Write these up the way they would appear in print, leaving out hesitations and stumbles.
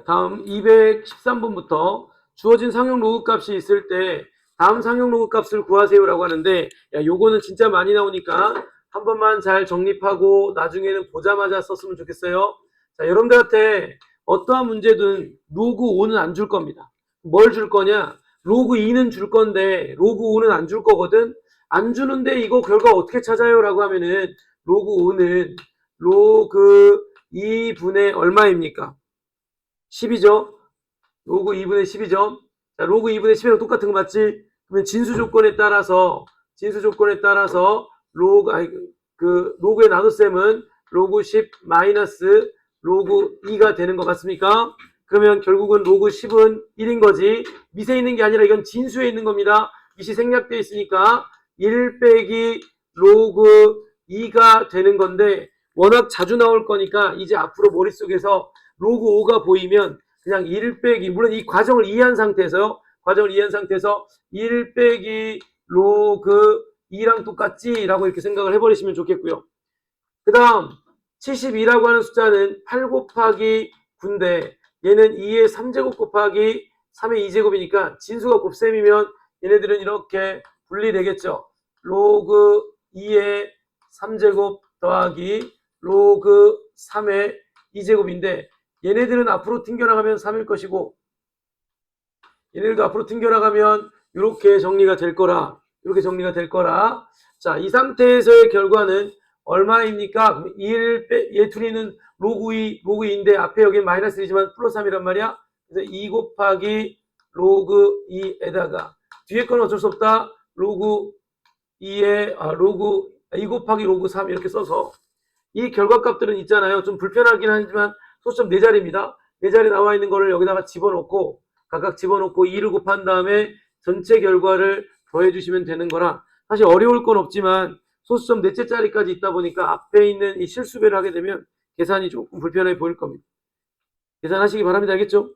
다음 213번부터 주어진 상용 로그 값이 있을 때 다음 상용 로그 값을 구하세요라고 하는데, 요거는 진짜 많이 나오니까 한 번만 잘 정립하고 나중에는 보자마자 썼으면 좋겠어요. 자, 여러분들한테 어떠한 문제든 로그 5는 안 줄 겁니다. 뭘 줄 거냐? 로그 2는 줄 건데 로그 5는 안 줄 거거든. 안 주는데 이거 결과 어떻게 찾아요? 라고 하면은 로그 5는 로그 2분의 얼마입니까? 10이죠. 로그 2분의 10이죠. 자, 로그 2분의 10이랑 똑같은 거 맞지? 그러면 진수 조건에 따라서 로그의 나눗셈은 로그 10 마이너스 로그 2가 되는 것 같습니까? 그러면 결국은 로그 10은 1인 거지. 밑에 있는 게 아니라 이건 진수에 있는 겁니다. 밑이 생략되어 있으니까 1 빼기 로그 2가 되는 건데, 워낙 자주 나올 거니까 이제 앞으로 머릿속에서 로그 5가 보이면 그냥 1 빼기, 물론 이 과정을 이해한 상태에서 1 빼기 로그 2랑 똑같지? 라고 이렇게 생각을 해버리시면 좋겠고요. 그 다음 72라고 하는 숫자는 8 곱하기 9인데 얘는 2의 3제곱 곱하기 3의 2제곱이니까 진수가 곱셈이면 얘네들은 이렇게 분리되겠죠. 로그 2의 3제곱 더하기 로그 3의 2제곱인데 얘네들은 앞으로 튕겨나가면 3일 것이고 얘네들도 앞으로 튕겨나가면 이렇게 정리가 될 거라. 자, 이 상태에서의 결과는 얼마입니까? 1, 얘 둘이는 로그 2인데 앞에 여기 마이너스 1이지만 플러스 3이란 말이야. 그래서 2 곱하기 로그 2에다가 뒤에 건 어쩔 수 없다. 로그 2 곱하기 로그 3 이렇게 써서 이 결과값들은 있잖아요. 좀 불편하긴 하지만 소수점 4자리입니다. 4자리 나와 있는 거를 여기다가 집어넣고 각각 집어넣고 2를 곱한 다음에 전체 결과를 더해주시면 되는 거라 사실 어려울 건 없지만 소수점 넷째 자리까지 있다 보니까 앞에 있는 이 실수배를 하게 되면 계산이 조금 불편해 보일 겁니다. 계산하시기 바랍니다. 알겠죠?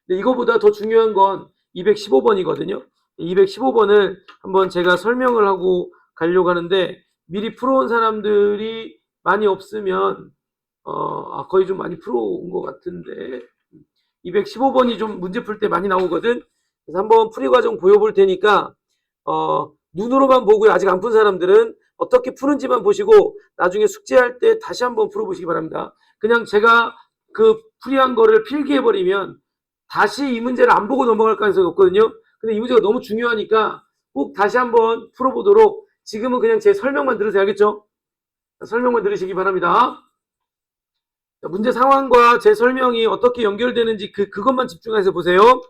근데 이거보다 더 중요한 건 215번이거든요. 215번을 한번 제가 설명을 하고 가려고 하는데 미리 풀어온 사람들이 많이 없으면 거의 좀 많이 풀어온 것 같은데 215번이 좀 문제 풀 때 많이 나오거든. 그래서 한번 풀이 과정 보여볼 테니까 눈으로만 보고요. 아직 안 푼 사람들은 어떻게 푸는지만 보시고 나중에 숙제할 때 다시 한번 풀어보시기 바랍니다. 그냥 제가 그 풀이한 거를 필기해버리면 다시 이 문제를 안 보고 넘어갈 가능성이 없거든요. 근데 이 문제가 너무 중요하니까 꼭 다시 한번 풀어보도록 지금은 그냥 제 설명만 들으세요. 알겠죠? 설명만 들으시기 바랍니다. 문제 상황과 제 설명이 어떻게 연결되는지 그것만 집중해서 보세요.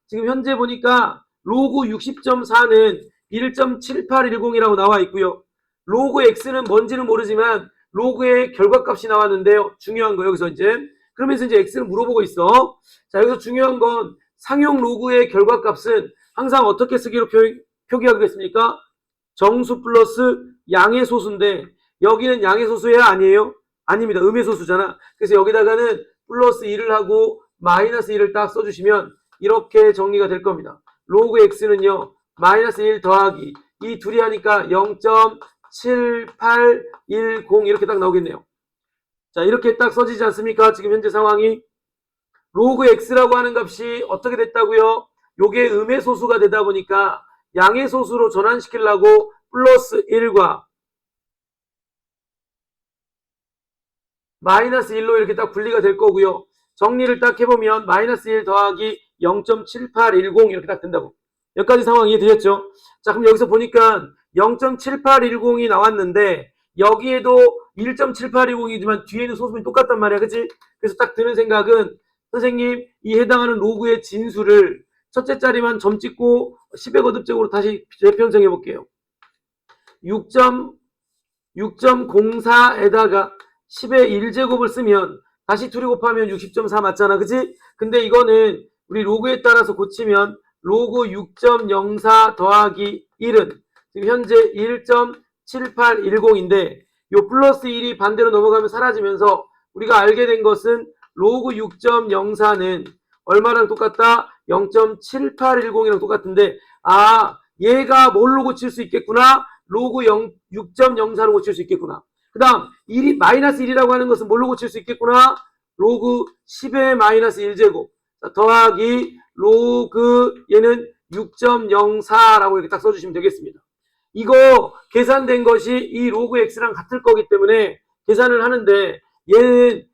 지금 현재 보니까 로그 60.4는 1.7810이라고 나와 있고요. 로그 x는 뭔지는 모르지만 로그의 결과값이 나왔는데요. 중요한 거 여기서 이제 그러면서 이제 x를 물어보고 있어. 자, 여기서 중요한 건 상용 로그의 결과값은 항상 어떻게 쓰기로 표기하겠습니까? 정수 플러스 양의 소수인데 여기는 양의 소수야 아니에요? 아닙니다. 음의 소수잖아. 그래서 여기다가는 플러스 1을 하고 마이너스 1을 딱 써주시면 이렇게 정리가 될 겁니다. 로그 x는요. 마이너스 1 더하기 이 둘이 하니까 0.7810 이렇게 딱 나오겠네요. 자, 이렇게 딱 써지지 않습니까? 지금 현재 상황이 로그 x라고 하는 값이 어떻게 됐다고요? 요게 음의 소수가 되다 보니까 양의 소수로 전환시키려고 플러스 1과 마이너스 1로 이렇게 딱 분리가 될 거고요. 정리를 딱 해보면 마이너스 1 더하기 0.7810 이렇게 딱 된다고. 여기까지 상황 이해되셨죠? 자, 그럼 여기서 보니까 0.7810이 나왔는데 여기에도 1.7810이지만 뒤에는 소수점이 똑같단 말이야. 그치? 그래서 딱 드는 생각은 선생님 이 해당하는 로그의 진수를 첫째 자리만 점 찍고 10의 거듭적으로 다시 재편성해 볼게요. 6.04에다가 10의 1제곱을 쓰면 다시 둘이 곱하면 60.4 맞잖아. 그치? 근데 이거는 우리 로그에 따라서 고치면 로그 6.04 더하기 1은 지금 현재 1.7810인데 요 플러스 1이 반대로 넘어가면 사라지면서 우리가 알게 된 것은 로그 6.04는 얼마랑 똑같다? 0.7810이랑 똑같은데 얘가 뭘로 고칠 수 있겠구나? 로그 6.04로 고칠 수 있겠구나. 그 다음 마이너스 1이라고 하는 것은 뭘로 고칠 수 있겠구나? 로그 10의 마이너스 1제곱 더하기 로그 얘는 6.04라고 이렇게 딱 써주시면 되겠습니다. 이거 계산된 것이 이 로그 x랑 같을 거기 때문에 계산을 하는데 얘는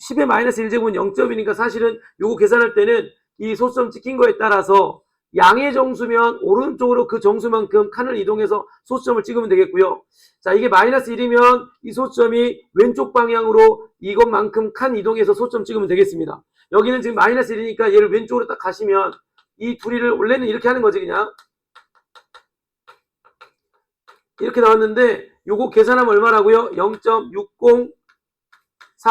10의 마이너스 1제곱은 0점이니까 사실은 요거 계산할 때는 이 소점 찍힌 거에 따라서 양의 정수면 오른쪽으로 그 정수만큼 칸을 이동해서 소점을 찍으면 되겠고요. 자, 이게 마이너스 1이면 이 소점이 왼쪽 방향으로 이것만큼 칸 이동해서 소점 찍으면 되겠습니다. 여기는 지금 마이너스 1이니까 얘를 왼쪽으로 딱 가시면 이 둘이를 원래는 이렇게 하는 거지 그냥. 이렇게 나왔는데 요거 계산하면 얼마라고요? 0.604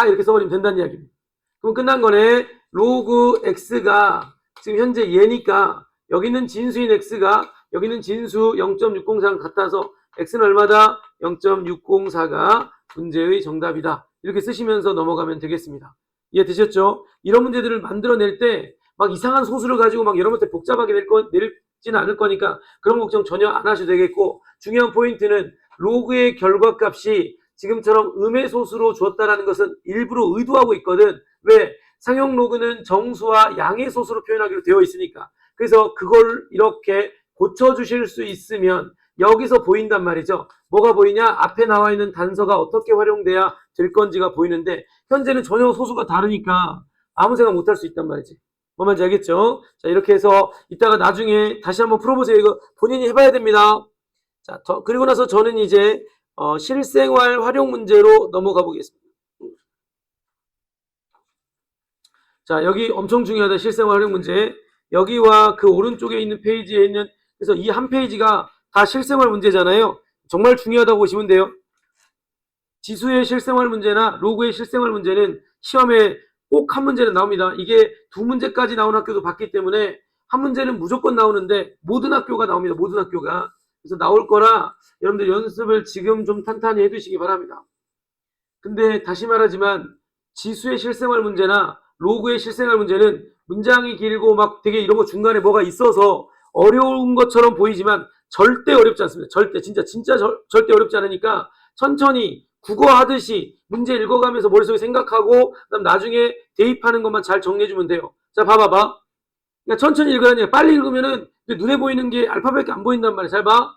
이렇게 써버리면 된다는 이야기입니다. 그럼 끝난 거네. 로그 x가 지금 현재 얘니까 여기는 진수인 x가 여기는 진수 0.604랑 같아서 x는 얼마다? 0.604가 문제의 정답이다. 이렇게 쓰시면서 넘어가면 되겠습니다. 이해되셨죠? 이런 문제들을 만들어낼 때 막 이상한 소수를 가지고 막 여러분한테 복잡하게 내지는 않을 거니까 그런 걱정 전혀 안 하셔도 되겠고, 중요한 포인트는 로그의 결과값이 지금처럼 음의 소수로 주었다라는 것은 일부러 의도하고 있거든. 왜? 상용 로그는 정수와 양의 소수로 표현하기로 되어 있으니까. 그래서 그걸 이렇게 고쳐주실 수 있으면 여기서 보인단 말이죠. 뭐가 보이냐? 앞에 나와 있는 단서가 어떻게 활용돼야 될 건지가 보이는데 현재는 전혀 소수가 다르니까 아무 생각 못할 수 있단 말이지. 뭔 말인지 알겠죠? 자, 이렇게 해서 이따가 나중에 다시 한번 풀어보세요. 이거 본인이 해봐야 됩니다. 자, 그리고 나서 저는 이제 실생활 활용 문제로 넘어가 보겠습니다. 자, 여기 엄청 중요하다. 실생활 활용 문제. 여기와 그 오른쪽에 있는 페이지에 있는, 그래서 이 한 페이지가 다 실생활 문제잖아요. 정말 중요하다고 보시면 돼요. 지수의 실생활 문제나 로그의 실생활 문제는 시험에 꼭 한 문제는 나옵니다. 이게 두 문제까지 나온 학교도 봤기 때문에 한 문제는 무조건 나오는데 모든 학교가 나옵니다. 모든 학교가. 그래서 나올 거라 여러분들 연습을 지금 좀 탄탄히 해두시기 바랍니다. 근데 다시 말하지만 지수의 실생활 문제나 로그의 실생활 문제는 문장이 길고 막 되게 이런 거 중간에 뭐가 있어서 어려운 것처럼 보이지만 절대 어렵지 않습니다. 절대 진짜 절대 어렵지 않으니까 천천히 국어 하듯이 문제 읽어가면서 머릿속에 생각하고 그다음 나중에 대입하는 것만 잘 정리해주면 돼요. 자, 봐봐봐. 그러니까 천천히 읽으라니까. 빨리 읽으면은 눈에 보이는 게 알파벳이 안 보인단 말이야. 잘 봐.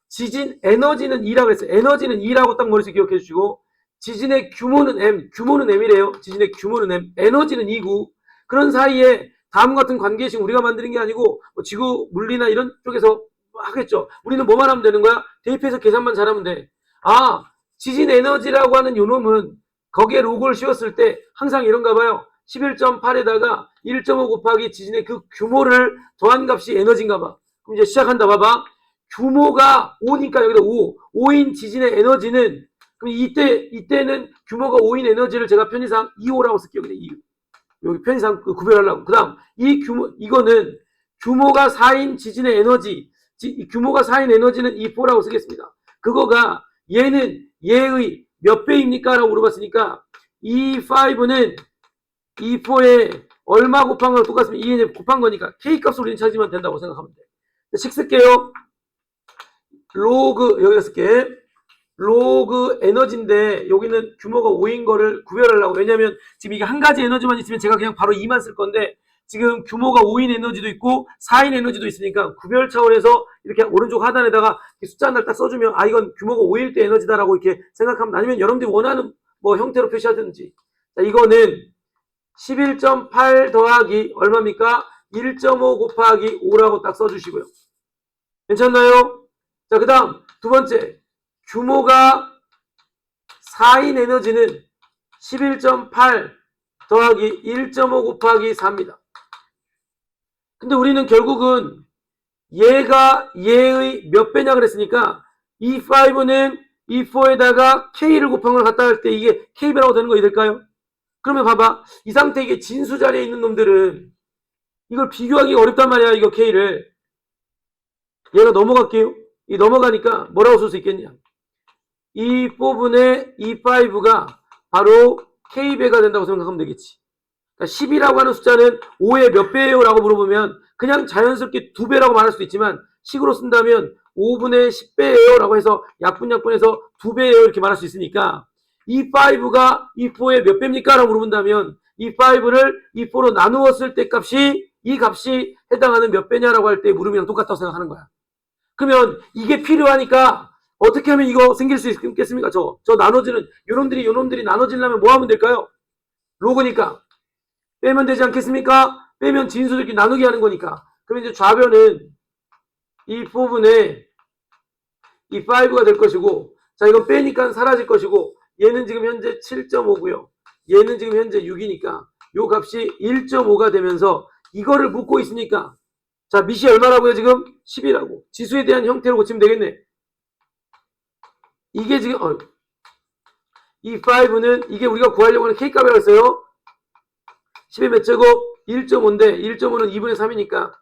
지진 에너지는 E라고 했어요. 에너지는 E라고 딱 머릿속에 기억해 주시고, 지진의 규모는 M, 규모는 M이래요. 지진의 규모는 M, 에너지는 E고, 그런 사이에 다음 같은 관계식 우리가 만드는 게 아니고 뭐 지구 물리나 이런 쪽에서 하겠죠. 우리는 뭐만 하면 되는 거야? 대입해서 계산만 잘하면 돼. 아, 지진 에너지라고 하는 요 놈은 거기에 로그를 씌웠을 때 항상 이런가 봐요. 11.8에다가 1.5 곱하기 지진의 그 규모를 더한 값이 에너지인가 봐. 그럼 이제 시작한다. 봐봐. 규모가 5니까 여기다 5인 지진의 에너지는, 그럼 이때는 규모가 5인 에너지를 제가 편의상 2호라고 쓸게요. 그냥 2호. 여기 편의상 구별하려고. 그 다음, 이거는 규모가 4인 지진의 에너지, 규모가 4인 에너지는 E4라고 쓰겠습니다. 그거가 얘는 얘의 몇 배입니까? 라고 물어봤으니까 E5는 E4에 얼마 곱한 거랑 똑같으면 E에 곱한 거니까 K 값을 우리는 찾으면 된다고 생각하면 돼. 식 쓸게요. 로그, 여기다 쓸게. 로그 에너지인데 여기는 규모가 5인 거를 구별하려고. 왜냐면 지금 이게 한 가지 에너지만 있으면 제가 그냥 바로 2만 쓸 건데 지금 규모가 5인 에너지도 있고 4인 에너지도 있으니까 구별 차원에서 이렇게 오른쪽 하단에다가 숫자 하나를 딱 써주면 아, 이건 규모가 5일 때 에너지다라고 이렇게 생각하면, 아니면 여러분들이 원하는 뭐 형태로 표시하든지. 자, 이거는 11.8 더하기 얼마입니까? 1.5 곱하기 5라고 딱 써주시고요. 괜찮나요? 자, 그 다음 두 번째, 규모가 4인 에너지는 11.8 더하기 1.5 곱하기 4입니다. 근데 우리는 결국은 얘가 얘의 몇 배냐 그랬으니까 E5는 E4에다가 K를 곱한 걸 갖다 할 때 이게 K배라고 되는 거 될까요? 그러면 봐봐. 이 상태 이게 진수 자리에 있는 놈들은 이걸 비교하기가 어렵단 말이야. 이거 K를. 얘가 넘어갈게요. 이 넘어가니까 뭐라고 쓸 수 있겠냐. E4분의 E5가 바로 K배가 된다고 생각하면 되겠지. 그러니까 10이라고 하는 숫자는 5의 몇 배예요? 라고 물어보면 그냥 자연스럽게 2배라고 말할 수도 있지만 식으로 쓴다면 5분의 10배예요? 라고 해서 약분해서 2배예요? 이렇게 말할 수 있으니까 이 5가 이 4의 몇 배입니까? 라고 물어본다면 이 5를 이 4로 나누었을 때 값이 이 값이 해당하는 몇 배냐라고 할 때 물음이랑 똑같다고 생각하는 거야. 그러면 이게 필요하니까 어떻게 하면 이거 생길 수 있겠습니까? 저 나눠지는 요놈들이 나눠지려면 뭐 하면 될까요? 로그니까 빼면 되지 않겠습니까? 빼면 진수들끼리 나누기 하는 거니까. 그럼 이제 좌변은 이 부분에 이 5가 될 것이고, 자 이건 빼니까 사라질 것이고, 얘는 지금 현재 7.5고요. 얘는 지금 현재 6이니까 요 값이 1.5가 되면서 이거를 묻고 있으니까, 자 밑이 얼마라고요? 지금 10이라고. 지수에 대한 형태로 고치면 되겠네. 이게 지금 이 5는 이게 우리가 구하려고 하는 K값이라고 했어요. 10의 몇 제곱? 1.5인데 1.5는 2분의 3이니까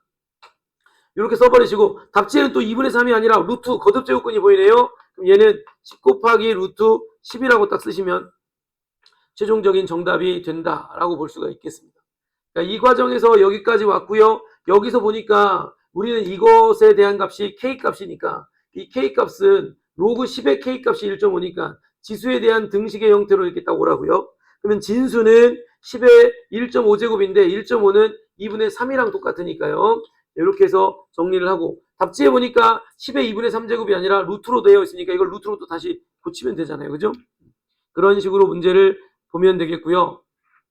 이렇게 써버리시고, 답지에는 또 2분의 3이 아니라 루트 거듭제곱근이 보이네요. 그럼 얘는 10 곱하기 루트 10이라고 딱 쓰시면 최종적인 정답이 된다라고 볼 수가 있겠습니다. 그러니까 이 과정에서 여기까지 왔고요. 여기서 보니까 우리는 이것에 대한 값이 K값이니까 이 K값은 로그 10의 K값이 1.5니까 지수에 대한 등식의 형태로 이렇게 딱 오라고요. 그러면 진수는 10의 1.5제곱인데 1.5는 2분의 3이랑 똑같으니까요. 이렇게 해서 정리를 하고, 답지에 보니까 10의 2분의 3제곱이 아니라 루트로 되어 있으니까 이걸 루트로 또 다시 고치면 되잖아요. 그죠? 그런 식으로 문제를 보면 되겠고요.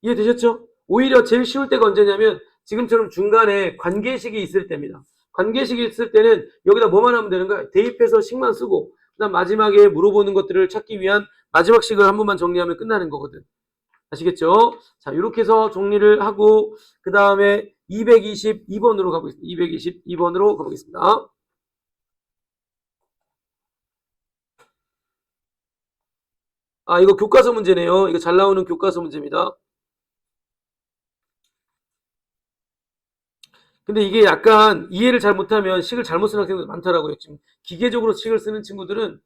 이해되셨죠? 오히려 제일 쉬울 때가 언제냐면 지금처럼 중간에 관계식이 있을 때입니다. 관계식이 있을 때는 여기다 뭐만 하면 되는 거야? 대입해서 식만 쓰고 그다음 마지막에 물어보는 것들을 찾기 위한 마지막 식을 한 번만 정리하면 끝나는 거거든. 아시겠죠? 자, 이렇게 해서 정리를 하고 그 다음에 222번으로 가보겠습니다. 222번으로 가보겠습니다. 아, 이거 교과서 문제네요. 이거 잘 나오는 교과서 문제입니다. 근데 이게 약간 이해를 잘 못하면 식을 잘못 쓰는 학생들 많더라고요. 지금 기계적으로 식을 쓰는 친구들은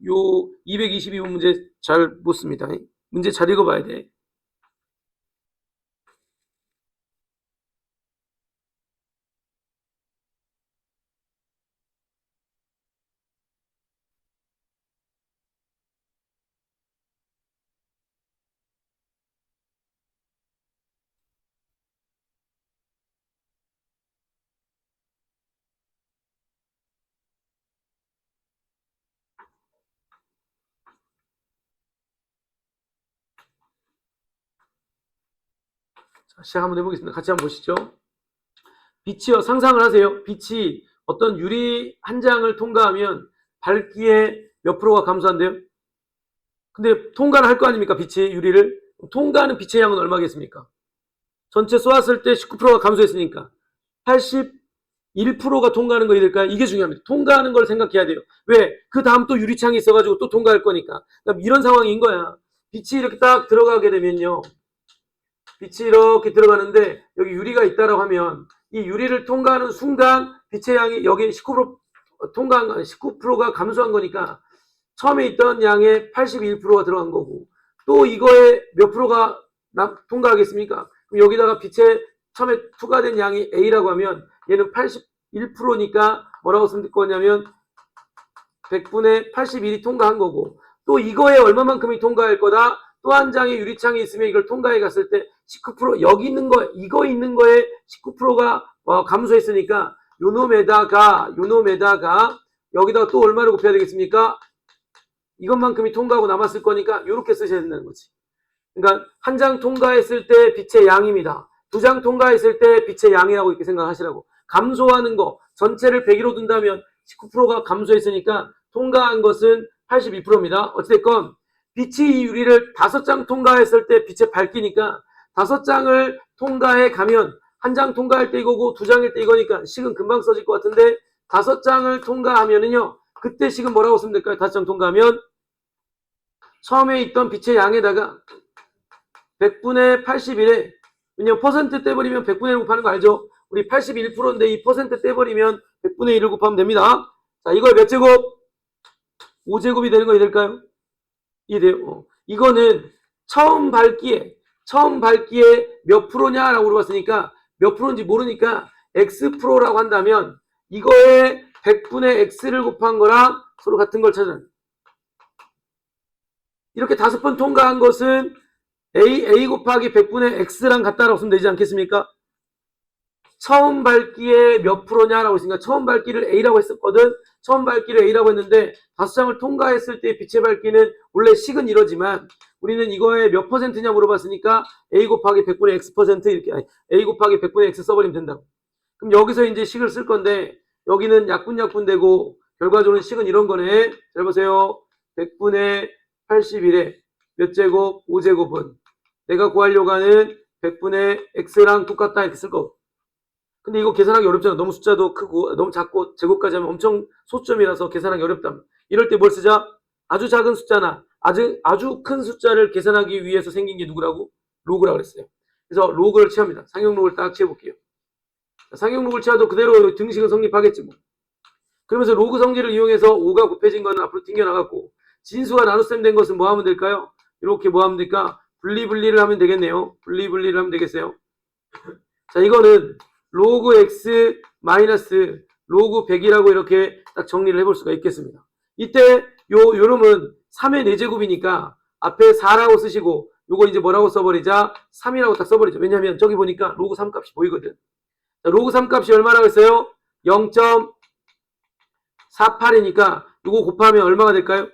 요 222번 문제 잘 못 씁니다. 문제 잘 읽어봐야 돼. 자, 시작 한번 해보겠습니다. 같이 한번 보시죠. 빛이요. 상상을 하세요. 빛이 어떤 유리 한 장을 통과하면 밝기에 몇 프로가 감소한대요? 근데 통과를 할 거 아닙니까? 빛이 유리를. 통과하는 빛의 양은 얼마겠습니까? 전체 쏘았을 때 19%가 감소했으니까 81%가 통과하는 거이 될까요? 이게 중요합니다. 통과하는 걸 생각해야 돼요. 왜? 그 다음 또 유리창이 있어가지고 또 통과할 거니까. 그러니까 이런 상황인 거야. 빛이 이렇게 딱 들어가게 되면요. 빛이 이렇게 들어가는데 여기 유리가 있다라고 하면 이 유리를 통과하는 순간 빛의 양이 여기 19% 통과한 19%가 감소한 거니까 처음에 있던 양의 81%가 들어간 거고, 또 이거에 몇 프로가 통과하겠습니까? 그럼 여기다가 빛에 처음에 투과된 양이 A라고 하면 얘는 81%니까 뭐라고 쓸 거냐면 100분의 81이 통과한 거고, 또 이거에 얼마만큼이 통과할 거다? 또 한 장의 유리창이 있으면 이걸 통과해 갔을 때 19% 여기 있는 거, 이거 있는 거에 19%가 감소했으니까 요놈에다가 여기다가 또 얼마를 곱해야 되겠습니까? 이것만큼이 통과하고 남았을 거니까 이렇게 쓰셔야 된다는 거지. 그러니까 한 장 통과했을 때 빛의 양입니다. 두 장 통과했을 때 빛의 양이라고 이렇게 생각하시라고. 감소하는 거 전체를 100으로 둔다면 19%가 감소했으니까 통과한 것은 82%입니다. 어찌됐건 빛이 이 유리를 5장 통과했을 때 빛의 밝기니까 5장을 통과해 가면 한 장 통과할 때 이거고 두 장일 때 이거니까 식은 금방 써질 것 같은데 5장을 통과하면은요. 그때 식은 뭐라고 쓰면 될까요? 5장 통과하면 처음에 있던 빛의 양에다가 100분의 81에 왜냐면 퍼센트 떼버리면 100분의 1 곱하는 거 알죠? 우리 81%인데 이 퍼센트 떼버리면 100분의 1을 곱하면 됩니다. 자, 이걸 몇 제곱? 5제곱이 되는 거 될까요? 이해돼요? 이거는 처음 밝기에 몇 프로냐라고 물어봤으니까 몇 프로인지 모르니까 X 프로라고 한다면 이거에 100분의 X를 곱한 거랑 서로 같은 걸 찾아요. 이렇게 5번 통과한 것은 A 곱하기 100분의 X랑 같다라고 쓰면 되지 않겠습니까? 처음 밟기에 몇 프로냐라고 했으니까 처음 밟기를 A라고 했었거든. 처음 밟기를 A라고 했는데 5장을 통과했을 때 빛의 밝기는 원래 식은 이러지만 우리는 이거에 몇 퍼센트냐 물어봤으니까 A 곱하기 100분의 X 퍼센트 이렇게 A 곱하기 100분의 X 써버리면 된다고. 그럼 여기서 이제 식을 쓸 건데 여기는 약분 되고 결과적으로는 식은 이런 거네. 잘 보세요. 100분의 81에 몇 제곱? 5제곱은 내가 구하려고 하는 100분의 X랑 똑같다 이렇게 쓸 거고. 근데 이거 계산하기 어렵잖아. 너무 숫자도 크고 너무 작고 제곱까지 하면 엄청 소수점이라서 계산하기 어렵다. 이럴 때 뭘 쓰자? 아주 작은 숫자나 아주 큰 숫자를 계산하기 위해서 생긴 게 누구라고? 로그라고 그랬어요. 그래서 로그를 취합니다. 상용로그를 딱 취해볼게요. 상용로그를 취해도 그대로 등식은 성립하겠지 뭐. 그러면서 로그 성질을 이용해서 5가 곱해진 거는 앞으로 튕겨나갔고 진수가 나눗셈 된 것은 뭐 하면 될까요? 이렇게 뭐 하면 될까? 분리를 하면 되겠네요. 분리를 하면 되겠어요. 자, 이거는 로그 x 마이너스 로그 100이라고 이렇게 딱 정리를 해볼 수가 있겠습니다. 이때 요놈은 3의 4제곱이니까 앞에 4라고 쓰시고 요거 이제 뭐라고 써버리자? 3이라고 딱 써버리죠. 왜냐면 저기 보니까 로그 3 값이 보이거든. 자, 로그 3 값이 얼마라고 했어요? 0.48이니까 요거 곱하면 얼마가 될까요?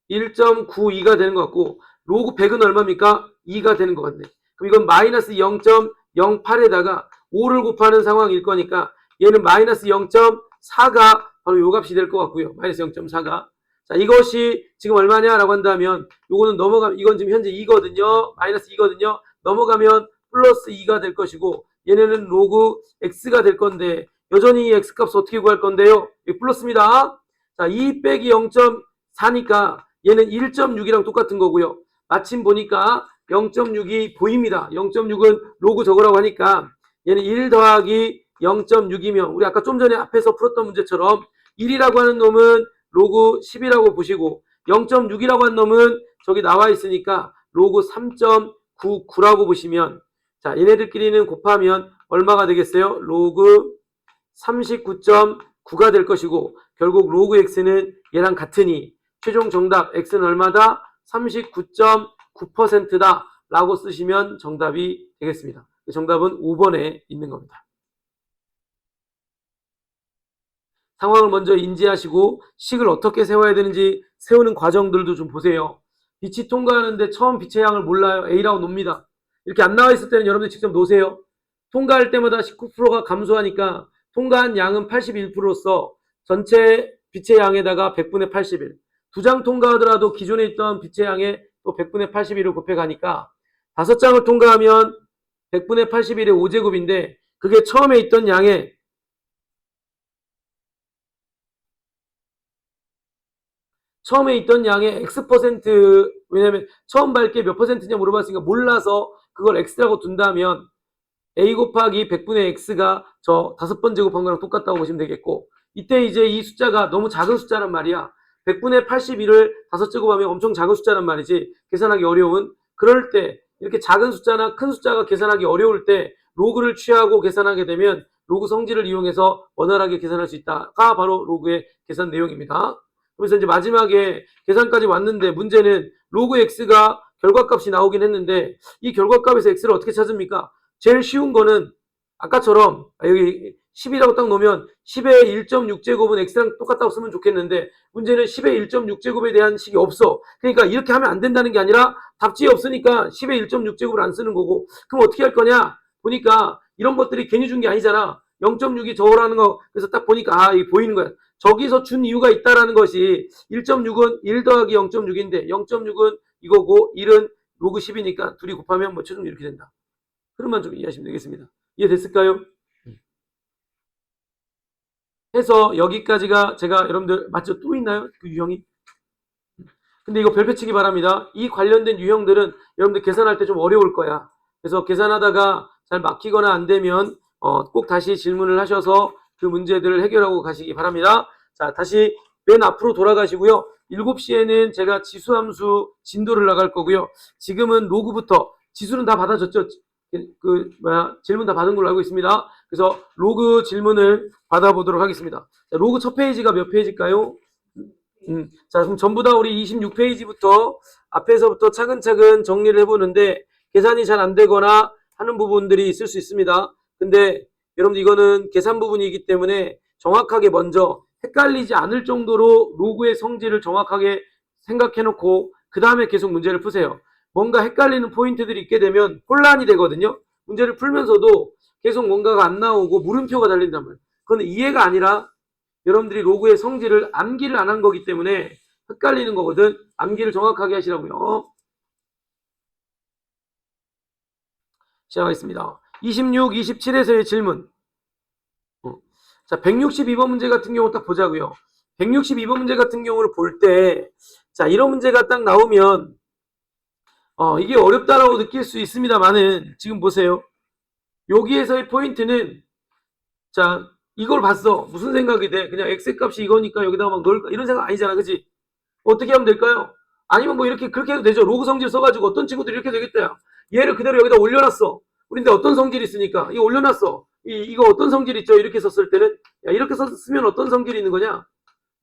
1.92가 되는 것 같고 로그 100은 얼마입니까? 2가 되는 것 같네. 그럼 이건 마이너스 0.08에다가 5를 곱하는 상황일 거니까 얘는 마이너스 0.4가 바로 요 값이 될 것 같고요. 마이너스 0.4가. 자, 이것이 지금 얼마냐라고 한다면 요거는 넘어가면 이건 지금 현재 2거든요. 마이너스 2거든요. 넘어가면 플러스 2가 될 것이고 얘네는 로그 x가 될 건데 여전히 이 x값 어떻게 구할 건데요? 이거 플러스입니다. 자, 2 빼기 0.4니까 얘는 1.6이랑 똑같은 거고요. 마침 보니까 0.6이 보입니다. 0.6은 로그 저거라고 하니까 얘는 1 더하기 0.6이면 우리 아까 좀 전에 앞에서 풀었던 문제처럼 1이라고 하는 놈은 로그 10이라고 보시고 0.6이라고 하는 놈은 저기 나와 있으니까 로그 3.99라고 보시면 자, 얘네들끼리는 곱하면 얼마가 되겠어요? 로그 39.9가 될 것이고 결국 로그 x는 얘랑 같으니 최종 정답 x는 얼마다? 39.9%다 라고 쓰시면 정답이 되겠습니다. 정답은 5번에 있는 겁니다. 상황을 먼저 인지하시고 식을 어떻게 세워야 되는지 세우는 과정들도 좀 보세요. 빛이 통과하는데 처음 빛의 양을 몰라요. A라고 놉니다. 이렇게 안 나와 있을 때는 여러분들 직접 놓으세요. 통과할 때마다 19%가 감소하니까 통과한 양은 81%로서 전체 빛의 양에다가 100분의 81. 2장 통과하더라도 기존에 있던 빛의 양에 또 100분의 81을 곱해가니까 5장을 통과하면 100분의 81의 5제곱인데 그게 처음에 있던 양의 X%, 왜냐면 처음 밟게 몇 퍼센트냐 물어봤으니까 몰라서 그걸 X라고 둔다면 A 곱하기 100분의 X가 저 5번 제곱한 거랑 똑같다고 보시면 되겠고 이때 이제 이 숫자가 너무 작은 숫자란 말이야. 100분의 81을 5제곱하면 엄청 작은 숫자란 말이지. 계산하기 어려운. 그럴 때 이렇게 작은 숫자나 큰 숫자가 계산하기 어려울 때 로그를 취하고 계산하게 되면 로그 성질을 이용해서 원활하게 계산할 수 있다가 바로 로그의 계산 내용입니다. 그래서 이제 마지막에 계산까지 왔는데 문제는 로그 x가 결과값이 나오긴 했는데 이 결과값에서 x를 어떻게 찾습니까? 제일 쉬운 거는 아까처럼 여기 10이라고 딱 놓으면 10의 1.6제곱은 x랑 똑같다고 쓰면 좋겠는데 문제는 10의 1.6제곱에 대한 식이 없어. 그러니까 이렇게 하면 안 된다는 게 아니라 답지에 없으니까 10의 1.6제곱을 안 쓰는 거고 그럼 어떻게 할 거냐? 보니까 이런 것들이 괜히 준 게 아니잖아. 0.6이 저거라는 거 그래서 딱 보니까 이게 보이는 거야. 저기서 준 이유가 있다라는 것이 1.6은 1 더하기 0.6인데 0.6은 이거고 1은 로그 10이니까 둘이 곱하면 뭐 최종 이렇게 된다. 그럼만 좀 이해하시면 되겠습니다. 이해됐을까요? 해서 여기까지가 제가 여러분들 맞죠? 또 있나요? 그 유형이? 근데 이거 별표 치기 바랍니다. 이 관련된 유형들은 여러분들 계산할 때 좀 어려울 거야. 그래서 계산하다가 잘 막히거나 안 되면 꼭 다시 질문을 하셔서 그 문제들을 해결하고 가시기 바랍니다. 자, 다시 맨 앞으로 돌아가시고요. 7시에는 제가 지수함수 진도를 나갈 거고요. 지금은 로그부터 지수는 다 받아줬죠. 질문 다 받은 걸로 알고 있습니다. 그래서 로그 질문을 받아보도록 하겠습니다. 자, 로그 첫 페이지가 몇 페이지일까요? 자, 그럼 전부 다 우리 26페이지부터 앞에서부터 차근차근 정리를 해보는데 계산이 잘 안 되거나 하는 부분들이 있을 수 있습니다. 근데 여러분들 이거는 계산 부분이기 때문에 정확하게 먼저 헷갈리지 않을 정도로 로그의 성질을 정확하게 생각해 놓고 그 다음에 계속 문제를 푸세요. 뭔가 헷갈리는 포인트들이 있게 되면 혼란이 되거든요. 문제를 풀면서도 계속 뭔가가 안 나오고 물음표가 달린단 말이에요. 그건 이해가 아니라 여러분들이 로그의 성질을 암기를 안 한 거기 때문에 헷갈리는 거거든. 암기를 정확하게 하시라고요. 시작하겠습니다. 26, 27에서의 질문. 자, 162번 문제 같은 경우 딱 보자고요. 162번 문제 같은 경우를 볼 때, 자, 이런 문제가 딱 나오면, 이게 어렵다라고 느낄 수 있습니다만은, 지금 보세요. 여기에서의 포인트는, 자, 이걸 봤어. 무슨 생각이 돼? 그냥 x값이 이거니까 여기다가 막 넣을까? 이런 생각 아니잖아. 그치? 어떻게 하면 될까요? 아니면 뭐 이렇게, 그렇게 해도 되죠. 로그 성질 써가지고 어떤 친구들이 이렇게 되겠다. 얘를 그대로 여기다 올려놨어. 우리인데 어떤 성질이 있으니까. 이거 올려놨어. 이거 어떤 성질 있죠? 이렇게 썼을 때는. 야, 이렇게 썼으면 어떤 성질이 있는 거냐?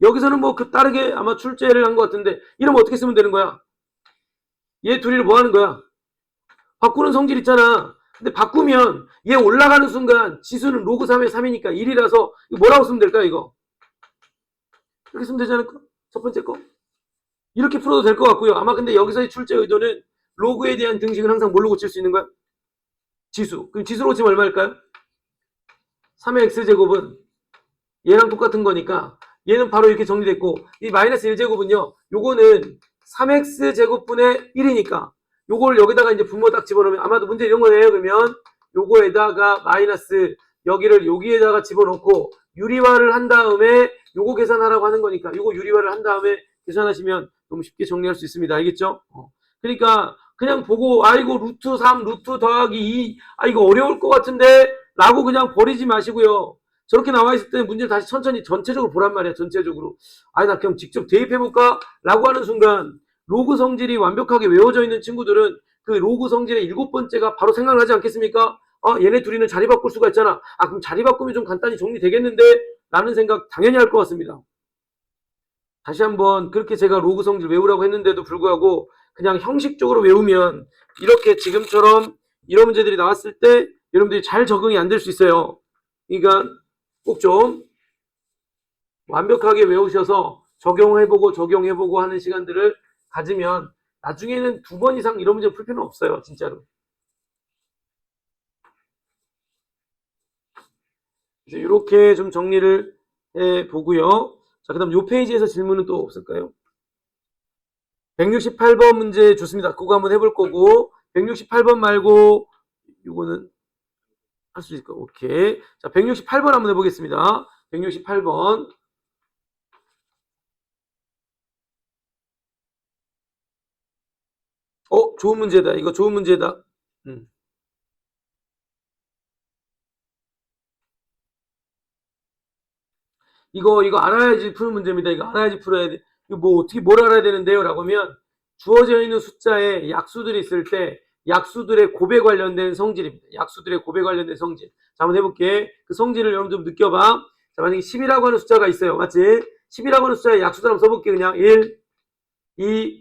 여기서는 뭐 그 다르게 아마 출제를 한 것 같은데, 이러면 어떻게 쓰면 되는 거야? 얘 둘이를 뭐 하는 거야? 바꾸는 성질 있잖아. 근데 바꾸면 얘 올라가는 순간 지수는 로그 3의 3이니까 1이라서 이거 뭐라고 쓰면 될까 이거? 이렇게 쓰면 되지 않을까? 첫 번째 거. 이렇게 풀어도 될 것 같고요. 아마 근데 여기서의 출제 의도는 로그에 대한 등식은 항상 뭘로 고칠 수 있는 거야? 지수. 그럼 지수로 고치면 얼마일까요? 3의 x제곱은 얘랑 똑같은 거니까 얘는 바로 이렇게 정리됐고 이 마이너스 1제곱은요. 요거는 3x제곱분의 1이니까 요걸 여기다가 이제 분모 딱 집어넣으면 아마도 문제 이런 거네요. 그러면 요거에다가 마이너스 여기를 여기에다가 집어넣고 유리화를 한 다음에 요거 계산하라고 하는 거니까 요거 유리화를 한 다음에 계산하시면 너무 쉽게 정리할 수 있습니다. 알겠죠? 그러니까 그냥 보고 아이고 루트 3 루트 더하기 2 이거 어려울 것 같은데 라고 그냥 버리지 마시고요. 저렇게 나와 있을 때는 문제를 다시 천천히 전체적으로 보란 말이야. 전체적으로. 나 그냥 직접 대입해볼까? 라고 하는 순간 로그 성질이 완벽하게 외워져 있는 친구들은 그 로그 성질의 7번째가 바로 생각나지 않겠습니까? 얘네 둘이는 자리 바꿀 수가 있잖아. 그럼 자리 바꾸면 좀 간단히 정리되겠는데? 라는 생각 당연히 할 것 같습니다. 다시 한번 그렇게 제가 로그 성질 외우라고 했는데도 불구하고 그냥 형식적으로 외우면 이렇게 지금처럼 이런 문제들이 나왔을 때 여러분들이 잘 적응이 안 될 수 있어요. 그러니까 꼭 좀 완벽하게 외우셔서 적용해보고 하는 시간들을 가지면 나중에는 2번 이상 이런 문제 풀 필요는 없어요. 진짜로. 그래서 이렇게 좀 정리를 해보고요. 자, 그 다음 요 페이지에서 질문은 또 없을까요? 168번 문제 좋습니다. 그거 한번 해볼 거고 168번 말고 이거는 할 수 있을까? 오케이. 자, 168번 한번 해보겠습니다. 168번. 좋은 문제다. 이거 좋은 문제다. 이거 알아야지 푸는 문제입니다. 이거 알아야지 풀어야 돼. 이거 뭐 어떻게 뭘 알아야 되는데요? 라고 하면 주어져 있는 숫자에 약수들이 있을 때 약수들의 곱에 관련된 성질입니다. 약수들의 곱에 관련된 성질. 자, 한번 해볼게. 그 성질을 여러분 좀 느껴봐. 자, 만약에 10이라고 하는 숫자가 있어요. 맞지? 10이라고 하는 숫자에 약수들 한번 써볼게. 그냥 1, 2,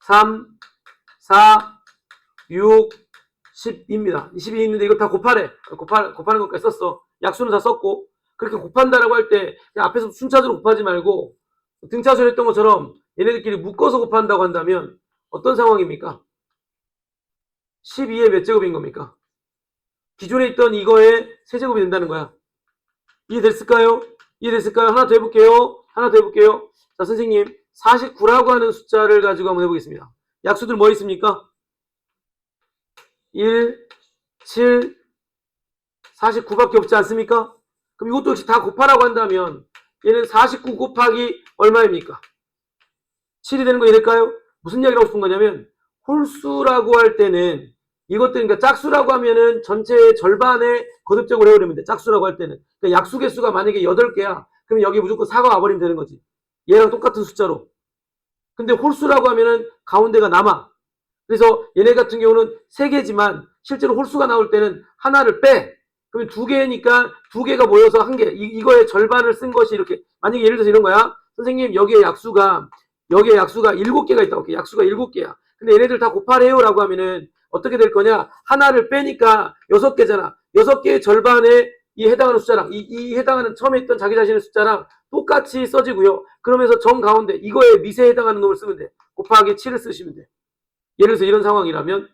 3, 4, 6, 10입니다. 10이 있는데 이거 다 곱하래. 곱하는 것까지 썼어. 약수는 다 썼고. 그렇게 곱한다라고 할 때 앞에서 순차적으로 곱하지 말고 등차수를 했던 것처럼 얘네들끼리 묶어서 곱한다고 한다면 어떤 상황입니까? 12의 몇 제곱인 겁니까? 기존에 있던 이거의 세제곱이 된다는 거야. 이해됐을까요? 하나 더 해볼게요. 자, 선생님 49라고 하는 숫자를 가지고 한번 해보겠습니다. 약수들 뭐 있습니까? 1, 7, 49밖에 없지 않습니까? 그럼 이것도 역시 다 곱하라고 한다면 얘는 49 곱하기 얼마입니까? 7이 되는 거 이럴까요? 무슨 이야기를 하고 싶은 거냐면 홀수라고 할 때는 이것들 그러니까 짝수라고 하면은 전체의 절반에 거듭적으로 해버리면 돼. 짝수라고 할 때는. 그러니까 약수 개수가 만약에 8개야. 그러면 여기 무조건 4가 와버리면 되는 거지. 얘랑 똑같은 숫자로. 근데 홀수라고 하면은 가운데가 남아. 그래서 얘네 같은 경우는 3개지만 실제로 홀수가 나올 때는 하나를 빼. 그러면 2개니까 2개가 모여서 1개. 이거의 절반을 쓴 것이 이렇게. 만약에 예를 들어서 이런 거야. 선생님 여기에 약수가 여기에 약수가 7개가 있다고 할게. 약수가 7개야. 근데 얘네들 다 곱하래요 라고 하면은 어떻게 될 거냐? 하나를 빼니까 6개잖아. 6개의 절반에 이 해당하는 숫자랑 이 해당하는 처음에 있던 자기 자신의 숫자랑 똑같이 써지고요. 그러면서 정 가운데 이거에 미세에 해당하는 놈을 쓰면 돼. 곱하기 7을 쓰시면 돼. 예를 들어서 이런 상황이라면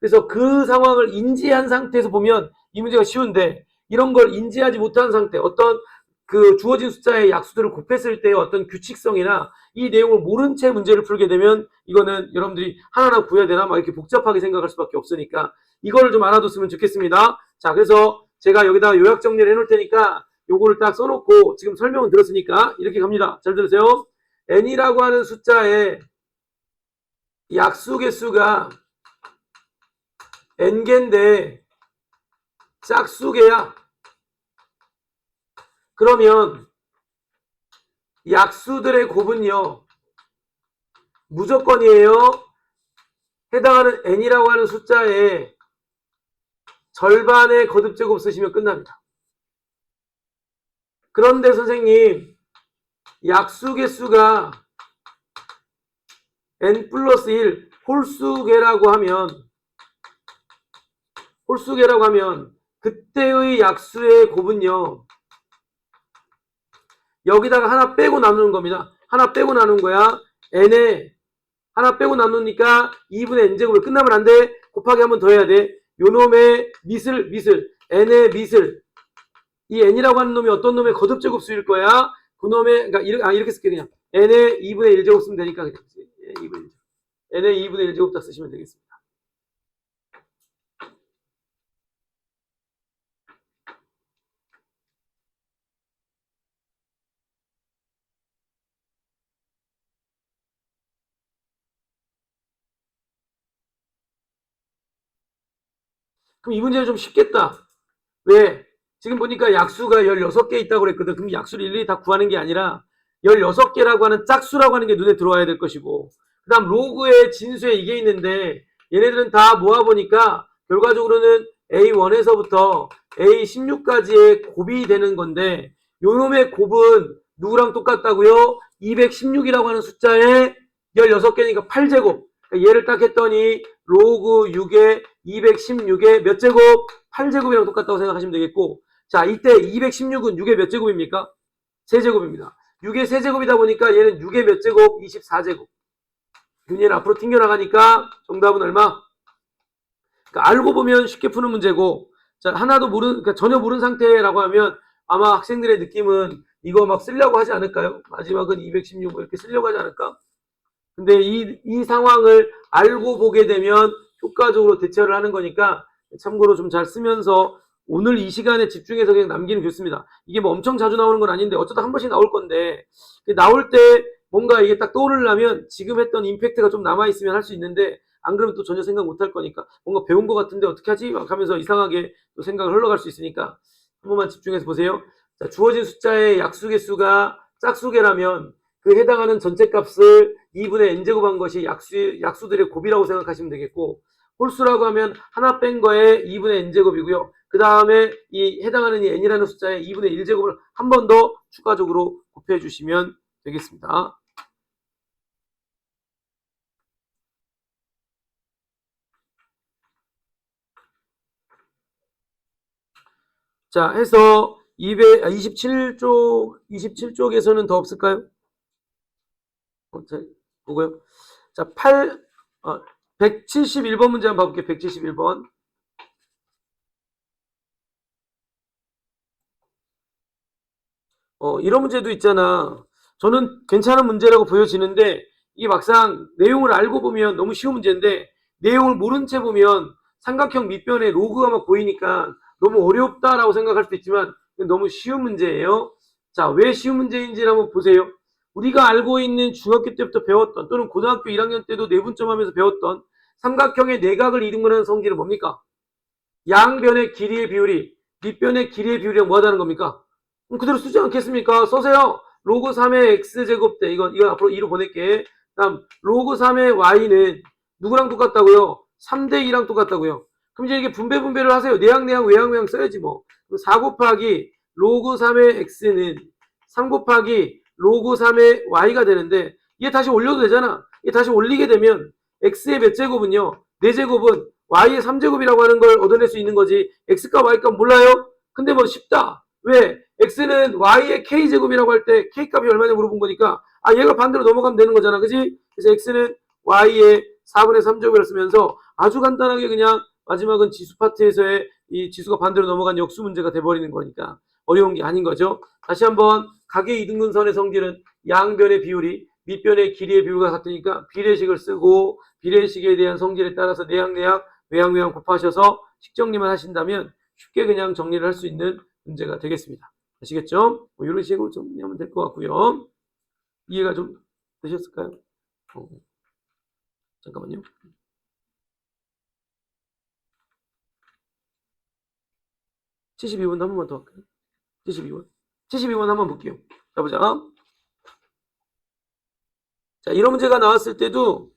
그래서 그 상황을 인지한 상태에서 보면 이 문제가 쉬운데 이런 걸 인지하지 못한 상태 어떤 그 주어진 숫자의 약수들을 곱했을 때의 어떤 규칙성이나 이 내용을 모른 채 문제를 풀게 되면 이거는 여러분들이 하나하나 구해야 되나 막 이렇게 복잡하게 생각할 수밖에 없으니까 이거를 좀 알아뒀으면 좋겠습니다. 자, 그래서 제가 여기다 요약 정리를 해놓을 테니까 요거를 딱 써놓고 지금 설명을 들었으니까 이렇게 갑니다. 잘 들으세요. n이라고 하는 숫자의 약수 개수가 n개인데 짝수개야. 그러면 약수들의 곱은요 무조건이에요. 해당하는 n이라고 하는 숫자의 절반의 거듭제곱 쓰시면 끝납니다. 그런데 선생님 약수 개수가 n 플러스 1 홀수개라고 하면 그때의 약수의 곱은요 여기다가 하나 빼고 나누는 겁니다. 하나 빼고 나누는 거야. n에 하나 빼고 나누니까 2분의 n제곱을 끝나면 안 돼. 곱하기 한 번 더 해야 돼. 요 놈의 미슬 n의 미슬 이 n이라고 하는 놈이 어떤 놈의 거듭제곱 수일 거야. 그 놈의 그러니까 이렇게 쓸게 그냥 n의 2분의 1제곱 쓰면 되니까 그냥 2분의 1제곱. n의 2분의 1제곱 다 쓰시면 되겠습니다. 그럼 이 문제는 좀 쉽겠다. 왜? 지금 보니까 약수가 16개 있다고 그랬거든. 그럼 약수를 일일이 다 구하는 게 아니라 16개라고 하는 짝수라고 하는 게 눈에 들어와야 될 것이고 그 다음 로그에 진수에 이게 있는데 얘네들은 다 모아보니까 결과적으로는 A1에서부터 A16까지의 곱이 되는 건데 요놈의 곱은 누구랑 똑같다고요? 216이라고 하는 숫자에 16개니까 8제곱. 그러니까 얘를 딱 했더니 로그 6에 216에 몇 제곱? 8제곱이랑 똑같다고 생각하시면 되겠고 자 이때 216은 6의 몇 제곱입니까? 3제곱입니다. 6의 3제곱이다 보니까 얘는 6의 몇 제곱? 24제곱. 얘는 앞으로 튕겨나가니까 정답은 얼마? 그러니까 알고 보면 쉽게 푸는 문제고 자 하나도 그러니까 전혀 모르는 상태라고 하면 아마 학생들의 느낌은 이거 막 쓰려고 하지 않을까요? 마지막은 216 이렇게 쓰려고 하지 않을까? 근데 이 상황을 알고 보게 되면 효과적으로 대처를 하는 거니까 참고로 좀 잘 쓰면서 오늘 이 시간에 집중해서 그냥 남기는 게 좋습니다. 이게 뭐 엄청 자주 나오는 건 아닌데 어쩌다 한 번씩 나올 건데 나올 때 뭔가 이게 딱 떠오르려면 지금 했던 임팩트가 좀 남아있으면 할 수 있는데 안 그러면 또 전혀 생각 못 할 거니까 뭔가 배운 것 같은데 어떻게 하지? 막 하면서 이상하게 또 생각을 흘러갈 수 있으니까 한 번만 집중해서 보세요. 자, 주어진 숫자의 약수 개수가 짝수개라면 그 해당하는 전체 값을 2분의 n제곱한 것이 약수들의 곱이라고 생각하시면 되겠고 홀수라고 하면 하나 뺀 거에 2분의 n제곱이고요. 그 다음에 이 해당하는 이 n이라는 숫자에 2분의 1제곱을 한 번 더 추가적으로 곱해 주시면 되겠습니다. 자, 해서 27쪽에서는 더 없을까요? 자, 보고요. 자, 171번 문제 한번 봐볼게요. 171번. 이런 문제도 있잖아. 저는 괜찮은 문제라고 보여지는데 이게 막상 내용을 알고 보면 너무 쉬운 문제인데 내용을 모른 채 보면 삼각형 밑변에 로그가 막 보이니까 너무 어렵다라고 생각할 수도 있지만 너무 쉬운 문제예요. 자, 왜 쉬운 문제인지 한번 보세요. 우리가 알고 있는 중학교 때부터 배웠던 또는 고등학교 1학년 때도 내분점 하면서 배웠던 삼각형의 내각을 이루는 성질은 뭡니까? 양변의 길이의 비율이 밑변의 길이의 비율이랑 뭐하다는 겁니까? 그대로 쓰지 않겠습니까? 써세요. 로그 3의 x제곱 대 이건 앞으로 2로 보낼게. 다음 로그 3의 y는 누구랑 똑같다고요? 3대 2랑 똑같다고요. 그럼 이제 이게 분배를 하세요. 내항 외항 써야지 뭐. 4 곱하기 로그 3의 x는 3 곱하기 로그 3의 y가 되는데 얘 다시 올려도 되잖아. 얘 다시 올리게 되면 x의 몇 제곱은요. 4제곱은 y의 3제곱이라고 하는 걸 얻어낼 수 있는 거지. x값 y값 몰라요? 근데 뭐 쉽다. 왜? x는 y의 k제곱이라고 할 때 k값이 얼마냐 물어본 거니까 아 얘가 반대로 넘어가면 되는 거잖아. 그지? 그래서 x는 y의 4분의 3제곱이라 쓰면서 아주 간단하게 그냥 마지막은 지수 파트에서의 이 지수가 반대로 넘어간 역수 문제가 돼버리는 거니까 어려운 게 아닌 거죠. 다시 한번 각의 이등분선의 성질은 양변의 비율이 밑변의 길이의 비율과 같으니까 비례식을 쓰고 비례식에 대한 성질에 따라서 내항 외항 곱하셔서 식정리만 하신다면 쉽게 그냥 정리를 할 수 있는 문제가 되겠습니다. 아시겠죠? 뭐 이런 식으로 정리하면 될 것 같고요. 이해가 좀 되셨을까요? 잠깐만요. (72번) 한 번만 더 할까요? 72번 한번 볼게요. 자, 보자. 자, 이런 문제가 나왔을 때도,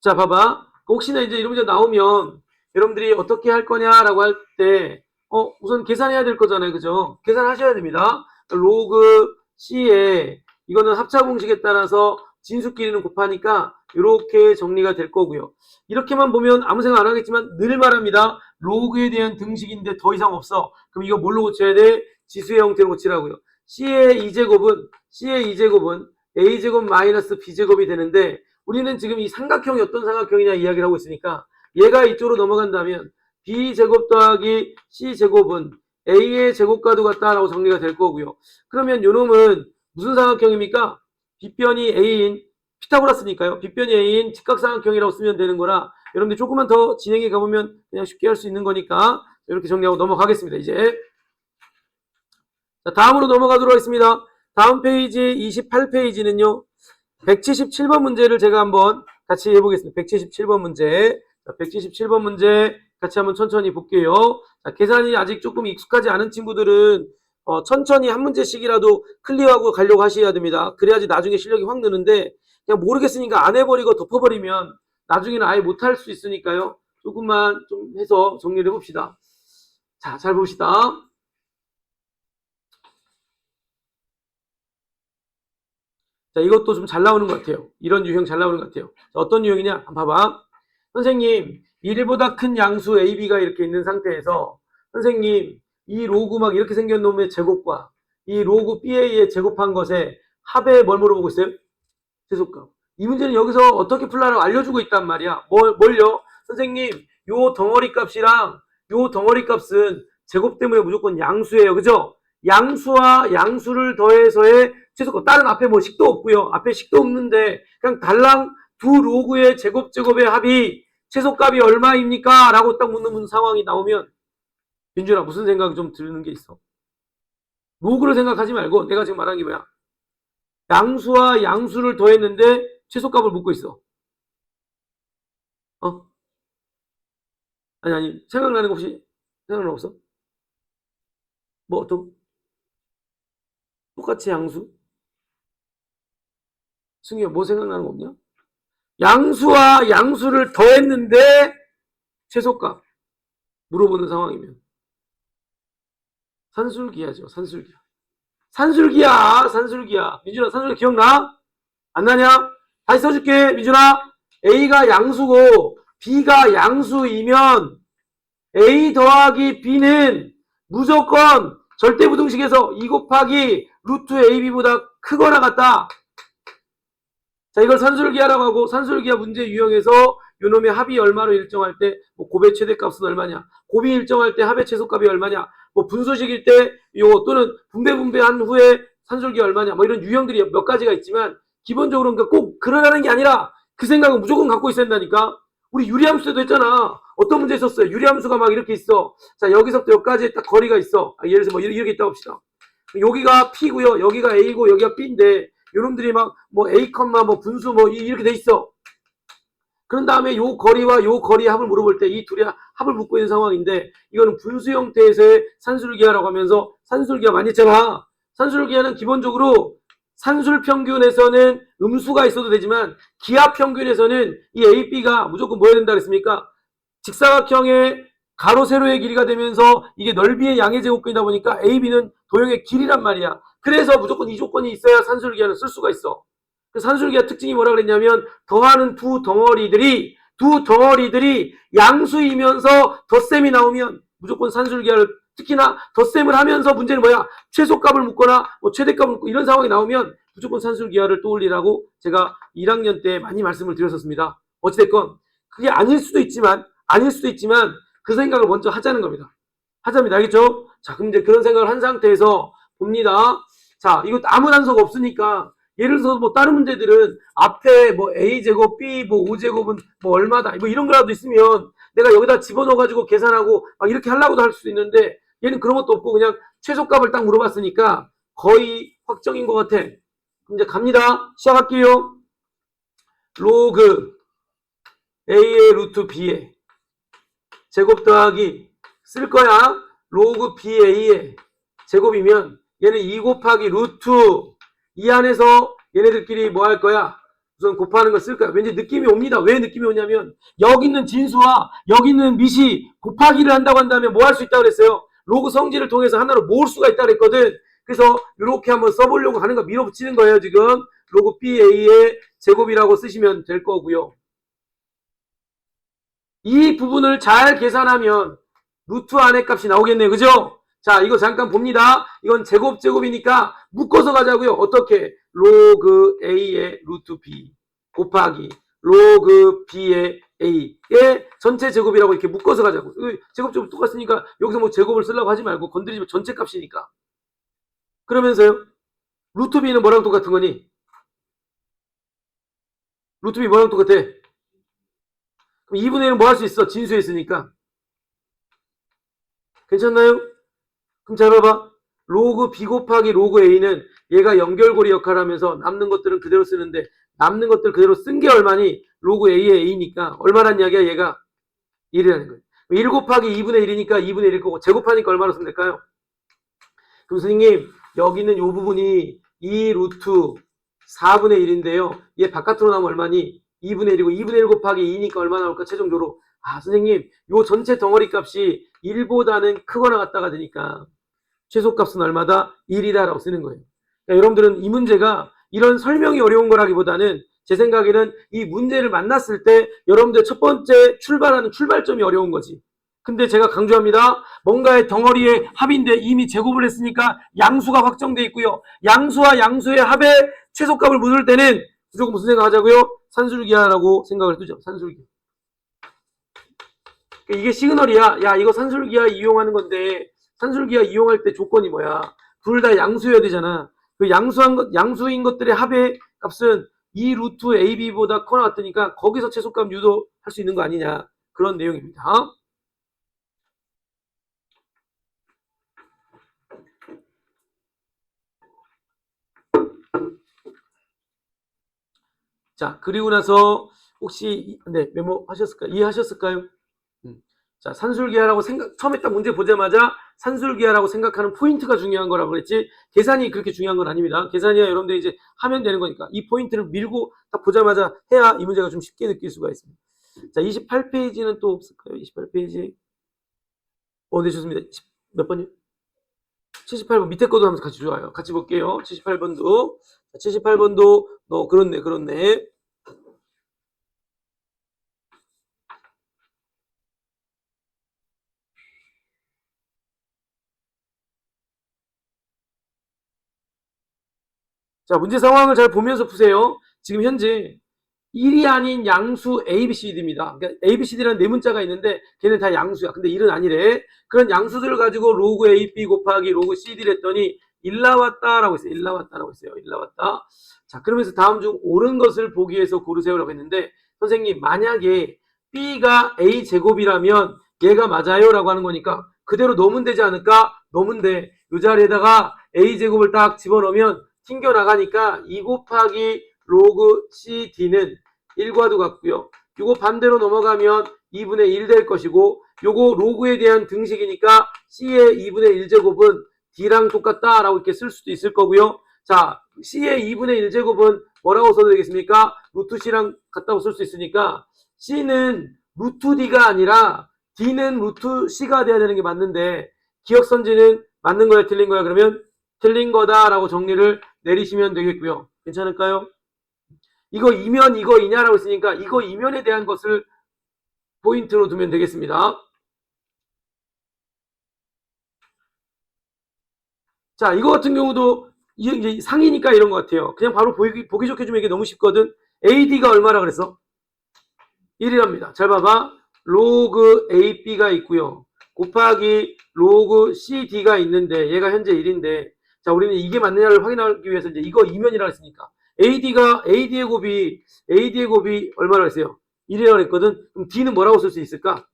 자, 봐봐. 혹시나 이제 이런 문제 나오면, 여러분들이 어떻게 할 거냐라고 할 때, 우선 계산해야 될 거잖아요. 그죠? 계산하셔야 됩니다. 로그 C에, 이거는 합차 공식에 따라서 진수끼리는 곱하니까, 이렇게 정리가 될 거고요. 이렇게만 보면 아무 생각 안 하겠지만, 늘 말합니다. 로그에 대한 등식인데 더 이상 없어. 그럼 이거 뭘로 고쳐야 돼? 지수의 형태로 고치라고요. C의 2제곱은 a제곱 마이너스 b제곱이 되는데 우리는 지금 이 삼각형이 어떤 삼각형이냐 이야기를 하고 있으니까 얘가 이쪽으로 넘어간다면 b제곱 더하기 c제곱은 a의 제곱과도 같다라고 정리가 될 거고요. 그러면 요놈은 무슨 삼각형입니까? 빗변이 a인 피타고라스니까요. 빗변이 a인 직각삼각형이라고 쓰면 되는 거라 여러분들 조금만 더 진행해 가보면 그냥 쉽게 할 수 있는 거니까 이렇게 정리하고 넘어가겠습니다. 이제 자, 다음으로 넘어가도록 하겠습니다. 다음 페이지 28페이지는요. 177번 문제를 제가 한번 같이 해보겠습니다. 177번 문제. 자, 177번 문제 같이 한번 천천히 볼게요. 자, 계산이 아직 조금 익숙하지 않은 친구들은 천천히 한 문제씩이라도 클리어하고 가려고 하셔야 됩니다. 그래야지 나중에 실력이 확 느는데 그냥 모르겠으니까 안 해버리고 덮어버리면 나중에는 아예 못할 수 있으니까요. 조금만 좀 해서 정리를 해봅시다. 자, 잘 봅시다. 자, 이것도 좀 잘 나오는 것 같아요. 이런 유형 잘 나오는 것 같아요. 자, 어떤 유형이냐? 한번 봐봐. 선생님, 1보다 큰 양수 AB가 이렇게 있는 상태에서 선생님, 이 로그 막 이렇게 생긴 놈의 제곱과 이 로그 BA의 제곱한 것에 합에 뭘 물어보고 있어요? 최소값. 이 문제는 여기서 어떻게 풀라고 알려주고 있단 말이야. 뭘요? 선생님, 요 덩어리 값이랑 요 덩어리 값은 제곱 때문에 무조건 양수예요. 그죠? 양수와 양수를 더해서의 최소값. 다른 앞에 뭐 식도 없고요. 앞에 식도 없는데 그냥 달랑 두 로그의 제곱의 합이 최소값이 얼마입니까? 라고 딱 묻는 상황이 나오면 민준아 무슨 생각이 좀 드는 게 있어? 로그를 생각하지 말고 내가 지금 말한 게 뭐야? 양수와 양수를 더했는데 최소값을 묻고 있어. 아니 생각나는 거 혹시 생각나는 거 없어? 뭐 어떤 똑같이 양수? 승희야 뭐 생각나는 거 없냐? 양수와 양수를 더했는데 최소값 물어보는 상황이면 산술기야죠. 산술기야. 민준아 산술기 기억나? 안 나냐? 다시 써줄게. 민준아 A가 양수고 B가 양수이면 A 더하기 B는 무조건 절대부등식에서 2 곱하기 루트 AB보다 크거나 같다. 자, 이걸 산술기하라고 하고 산술기하 문제 유형에서 요놈의 합이 얼마로 일정할 때 뭐 곱의 최대값은 얼마냐, 곱이 일정할 때 합의 최소값이 얼마냐, 뭐 분수식일 때 요 또는 분배한 후에 산술기 얼마냐, 뭐 이런 유형들이 몇 가지가 있지만 기본적으로 그러니까 꼭 그러라는 게 아니라 그 생각은 무조건 갖고 있어야 된다니까. 우리 유리함수 때도 했잖아. 어떤 문제 있었어요? 유리함수가 막 이렇게 있어. 자, 여기서부터 여기까지 딱 거리가 있어. 예를 들어서 뭐 이렇게 있다고 합시다. 여기가 P고요. 여기가 A고 여기가 B인데 요놈들이 막 뭐 A, 뭐 분수 뭐 이렇게 돼 있어. 그런 다음에 요 거리와 요 거리의 합을 물어볼 때 이 둘이 합을 묻고 있는 상황인데 이거는 분수 형태에서의 산술기하라고 하면서 산술기하 많이 했잖아. 산술기하는 기본적으로 산술 평균에서는 음수가 있어도 되지만 기하 평균에서는 이 A, B가 무조건 뭐여야 된다 그랬습니까? 직사각형의 가로 세로의 길이가 되면서 이게 넓이의 양의 제곱근이다 보니까 A, B는 도형의 길이란 말이야. 그래서 무조건 이 조건이 있어야 산술기하를 쓸 수가 있어. 그 산술기하 특징이 뭐라 그랬냐면 더하는 두 덩어리들이 양수이면서 덧셈이 나오면 무조건 산술기하를 특히나 덧셈을 하면서 문제는 뭐야? 최소값을 묻거나 뭐 최대값을 묻고 이런 상황이 나오면 무조건 산술기하를 떠올리라고 제가 1학년 때 많이 말씀을 드렸었습니다. 어찌됐건 그게 아닐 수도 있지만 그 생각을 먼저 하자는 겁니다. 하자입니다. 알겠죠? 자, 그럼 이제 그런 생각을 한 상태에서 봅니다. 자, 이거 아무 단서가 없으니까 예를 들어서 뭐 다른 문제들은 앞에 뭐 a제곱 b 뭐 5제곱은 뭐 얼마다 뭐 이런 거라도 있으면 내가 여기다 집어넣어가지고 계산하고 막 이렇게 하려고도 할 수도 있는데 얘는 그런 것도 없고 그냥 최소값을 딱 물어봤으니까 거의 확정인 것 같아. 그럼 이제 갑니다. 시작할게요. 로그 a의 루트 b의 제곱 더하기 쓸 거야. 로그 ba의 제곱이면 얘는 2 곱하기 루트 이 안에서 얘네들끼리 뭐 할 거야? 우선 곱하는 걸 쓸 거야. 왠지 느낌이 옵니다. 왜 느낌이 오냐면 여기 있는 진수와 여기 있는 밑이 곱하기를 한다고 한다면 뭐 할 수 있다고 그랬어요? 로그 성질을 통해서 하나로 모을 수가 있다고 그랬거든. 그래서 이렇게 한번 써보려고 하는 거 밀어붙이는 거예요. 지금 로그 BA의 제곱이라고 쓰시면 될 거고요. 이 부분을 잘 계산하면 루트 안의 값이 나오겠네요. 그죠? 자, 이거 잠깐 봅니다. 이건 제곱이니까 묶어서 가자고요. 어떻게? 로그 A의 루트 B 곱하기 로그 B의 A의 전체 제곱이라고 이렇게 묶어서 가자고. 제곱제곱 똑같으니까 여기서 뭐 제곱을 쓰려고 하지 말고 건드리지 전체 값이니까. 그러면서요. 루트 B는 뭐랑 똑같은 거니? 루트 B 뭐랑 똑같아? 그럼 2분의 1은 뭐 할 수 있어? 진수에 있으니까. 괜찮나요? 그럼 잘 봐봐. 로그 B 곱하기 로그 A는 얘가 연결고리 역할을 하면서 남는 것들은 그대로 쓰는데 남는 것들 그대로 쓴 게 얼마니? 로그 A의 A니까 얼마란 이야기야? 얘가 1이라는 거예요. 1 곱하기 2분의 1이니까 2분의 1일 거고 제곱하니까 얼마로 쓰면 될까요? 그럼 선생님 여기 있는 이 부분이 2 루트 4분의 1인데요. 얘 바깥으로 나오면 얼마니? 2분의 1이고 2분의 1 곱하기 2니까 얼마 나올까? 최종적으로 선생님 요 전체 덩어리 값이 1보다는 크거나 같다가 되니까 최소값은 얼마다? 1이다 라고 쓰는 거예요. 그러니까 여러분들은 이 문제가 이런 설명이 어려운 거라기보다는 제 생각에는 이 문제를 만났을 때 여러분들 첫 번째 출발하는 출발점이 어려운 거지. 근데 제가 강조합니다. 뭔가의 덩어리의 합인데 이미 제곱을 했으니까 양수가 확정돼 있고요. 양수와 양수의 합의 최소값을 묻을 때는 무조건 무슨 생각하자고요? 산술기하라고 생각을 뜨죠. 산술기하. 이게 시그널이야. 야, 이거 산술기하 이용하는 건데 산술기하 이용할 때 조건이 뭐야? 둘 다 양수여야 되잖아. 그 양수인 것들의 합의 값은 2 루트 AB보다 커나 같으니까 거기서 최소값 유도할 수 있는 거 아니냐. 그런 내용입니다. 자, 그리고 나서 혹시 메모하셨을까요? 이해하셨을까요? 자, 산술기하라고 처음에 딱 문제 보자마자 산술기하라고 생각하는 포인트가 중요한 거라고 그랬지 계산이 그렇게 중요한 건 아닙니다. 계산이야 여러분들 이제 하면 되는 거니까 이 포인트를 밀고 딱 보자마자 해야 이 문제가 좀 쉽게 느낄 수가 있습니다. 자, 28페이지는 또 없을까요? 28페이지. 네, 좋습니다. 몇 번이요? 78번 밑에 거도 한번 같이 좋아요. 같이 볼게요. 78번도. 78번도 그렇네. 자, 문제 상황을 잘 보면서 푸세요. 지금 현재 1이 아닌 양수 A, B, C, D입니다. 그러니까 A, B, C, D라는 네 문자가 있는데 걔는 다 양수야. 근데 1은 아니래. 그런 양수들을 가지고 로그 A, B 곱하기 로그 C, D를 했더니 1 나왔다라고 했어요. 1 나왔다라고 했어요. 1 나왔다. 자, 그러면서 다음 중 옳은 것을 보기 위해서 고르세요라고 했는데 선생님 만약에 B가 A 제곱이라면 얘가 맞아요라고 하는 거니까 그대로 넣으면 되지 않을까? 넣으면 돼. 이 자리에다가 A 제곱을 딱 집어넣으면 튕겨 나가니까 2 곱하기 로그 CD는 1과도 같고요. 이거 반대로 넘어가면 2분의 1 될 것이고 요거 로그에 대한 등식이니까 C의 2분의 1제곱은 D랑 똑같다라고 이렇게 쓸 수도 있을 거고요. 자, C의 2분의 1제곱은 뭐라고 써도 되겠습니까? 루트 C랑 같다고 쓸 수 있으니까 C는 루트 D가 아니라 D는 루트 C가 돼야 되는 게 맞는데 기억선지는 맞는 거야 틀린 거야? 그러면 틀린 거다라고 정리를 내리시면 되겠고요. 괜찮을까요? 이거 이면 이거 이냐라고 했으니까 이거 이면에 대한 것을 포인트로 두면 되겠습니다. 자, 이거 같은 경우도 이제 상이니까 이런 것 같아요. 그냥 바로 보기 좋게 주면 이게 너무 쉽거든. AD가 얼마라 그랬어? 1이랍니다. 잘 봐봐. 로그 AB가 있고요. 곱하기 로그 CD가 있는데 얘가 현재 1인데 자, 우리는 이게 맞느냐를 확인하기 위해서 이제 이거 이면이라고 했으니까 AD의 곱이 얼마라고 했어요? 1이라고 했거든. 그럼 D는 뭐라고 쓸 수 있을까?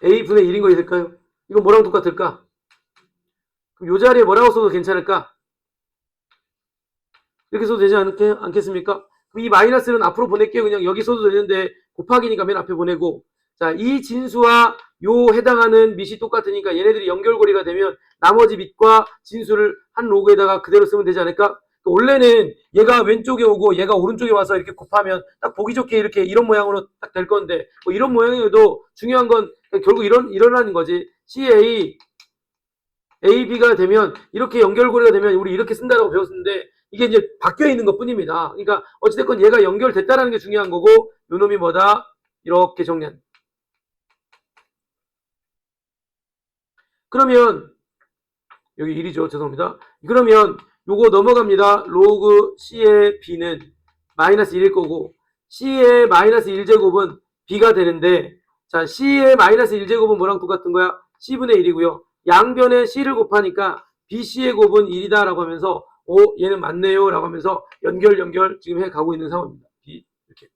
A분의 1인 거 있을까요? 이거 뭐랑 똑같을까? 그럼 이 자리에 뭐라고 써도 괜찮을까? 이렇게 써도 되지 않겠습니까? 그럼 이 마이너스는 앞으로 보낼게요. 그냥 여기 써도 되는데 곱하기니까 맨 앞에 보내고 자, 이 진수와 요 해당하는 밑이 똑같으니까 얘네들이 연결고리가 되면 나머지 밑과 진수를 한 로그에다가 그대로 쓰면 되지 않을까? 원래는 얘가 왼쪽에 오고 얘가 오른쪽에 와서 이렇게 곱하면 딱 보기 좋게 이렇게 이런 모양으로 딱 될 건데 뭐 이런 모양이어도 중요한 건 결국 이러라는 거지. CA AB가 되면 이렇게 연결고리가 되면 우리 이렇게 쓴다라고 배웠는데 이게 이제 바뀌어 있는 것 뿐입니다. 그러니까 어찌됐건 얘가 연결됐다라는 게 중요한 거고 요 놈이 뭐다? 이렇게 정리한. 그러면 여기 1이죠. 죄송합니다. 그러면 요거 넘어갑니다. 로그 C의 B는 마이너스 1일 거고 C의 마이너스 1제곱은 B가 되는데 자, C의 마이너스 1제곱은 뭐랑 똑같은 거야? C분의 1이고요. 양변에 C를 곱하니까 BC의 곱은 1이다 라고 하면서 얘는 맞네요 라고 하면서 연결 지금 해 가고 있는 상황입니다. B 이렇게.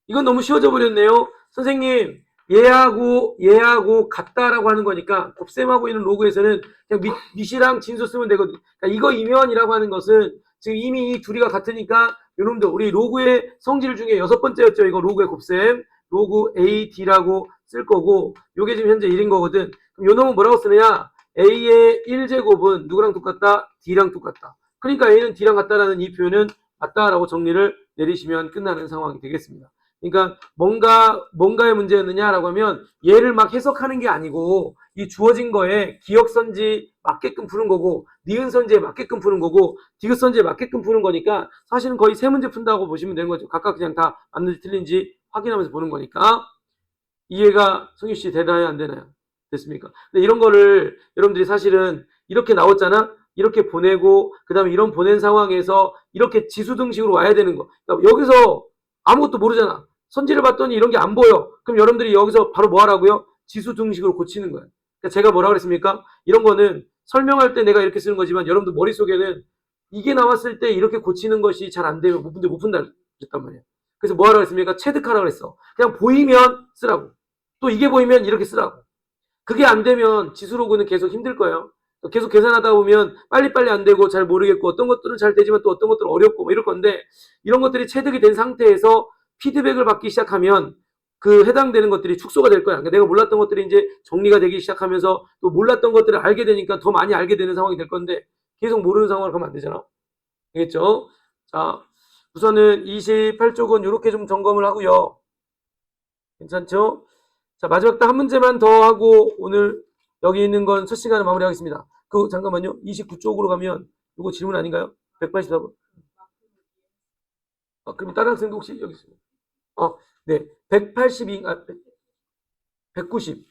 이건 너무 쉬워져 버렸네요. 선생님 얘하고 같다라고 하는 거니까 곱셈하고 있는 로그에서는 그냥 밑이랑 진수 쓰면 되거든요. 그러니까 이거 이면이라고 하는 것은 지금 이미 이 둘이가 같으니까 요놈들 우리 로그의 성질 중에 6번째였죠. 이거 로그의 곱셈 로그 AD라고 쓸 거고 요게 지금 현재 1인 거거든. 그럼 요 놈은 뭐라고 쓰느냐? A의 1제곱은 누구랑 똑같다? D랑 똑같다. 그러니까 A는 D랑 같다라는 이 표현은 맞다라고 정리를 내리시면 끝나는 상황이 되겠습니다. 그러니까 뭔가의 문제였느냐라고 하면 얘를 막 해석하는 게 아니고 이 주어진 거에 기역선지 맞게끔 푸는 거고 니은선지에 맞게끔 푸는 거고 디귿선지에 맞게끔 푸는 거니까 사실은 거의 세 문제 푼다고 보시면 되는 거죠. 각각 그냥 다 맞는지 틀린지 확인하면서 보는 거니까 이해가 성유씨 되나요? 안 되나요? 됐습니까? 근데 이런 거를 여러분들이 사실은 이렇게 나왔잖아? 이렇게 보내고 그 다음에 이런 보낸 상황에서 이렇게 지수등식으로 와야 되는 거. 그러니까 여기서 아무것도 모르잖아. 선지를 봤더니 이런 게 안 보여. 그럼 여러분들이 여기서 바로 뭐 하라고요? 지수등식으로 고치는 거예요. 그러니까 제가 뭐라 그랬습니까? 이런 거는 설명할 때 내가 이렇게 쓰는 거지만 여러분들 머릿속에는 이게 나왔을 때 이렇게 고치는 것이 잘 안 되면 못 푼다 그랬단 말이야. 그래서 뭐 하라고 했습니까? 체득하라고 그랬어. 그냥 보이면 쓰라고. 또 이게 보이면 이렇게 쓰라고. 그게 안 되면 지수로그는 계속 힘들 거예요. 계속 계산하다 보면 빨리빨리 안 되고 잘 모르겠고 어떤 것들은 잘 되지만 또 어떤 것들은 어렵고 뭐 이럴 건데 이런 것들이 체득이 된 상태에서 피드백을 받기 시작하면 그 해당되는 것들이 축소가 될 거야. 그러니까 내가 몰랐던 것들이 이제 정리가 되기 시작하면서 또 몰랐던 것들을 알게 되니까 더 많이 알게 되는 상황이 될 건데 계속 모르는 상황으로 가면 안 되잖아. 알겠죠? 자, 우선은 28쪽은 이렇게 좀 점검을 하고요. 괜찮죠? 자, 마지막 딱 한 문제만 더 하고 오늘 여기 있는 건 첫 시간을 마무리하겠습니다. 잠깐만요. 29쪽으로 가면 이거 질문 아닌가요? 184번. 그럼 다른 학생도 혹시 여기 있어요? 네. 182, 190.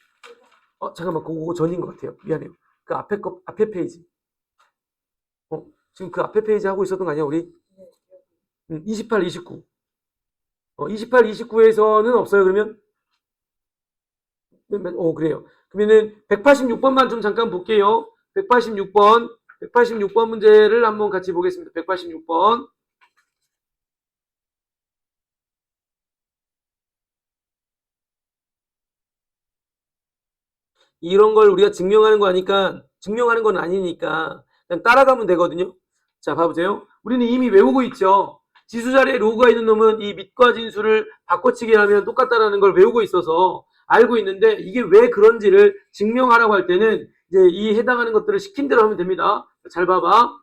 잠깐만. 그거 전인 것 같아요. 미안해요. 그 앞에 페이지. 지금 그 앞에 페이지 하고 있었던 거 아니야, 우리? 28, 29. 28, 29에서는 없어요, 그러면? 그래요. 그러면은 186번만 좀 잠깐 볼게요. 186번 문제를 한번 같이 보겠습니다. 186번. 이런 걸 우리가 증명하는 건 아니니까 그냥 따라가면 되거든요. 자, 봐보세요. 우리는 이미 외우고 있죠. 지수 자리에 로그가 있는 놈은 이 밑과 진수를 바꿔치기 하면 똑같다라는 걸 외우고 있어서 알고 있는데 이게 왜 그런지를 증명하라고 할 때는 이제 이 해당하는 것들을 시킨 대로 하면 됩니다. 잘 봐봐.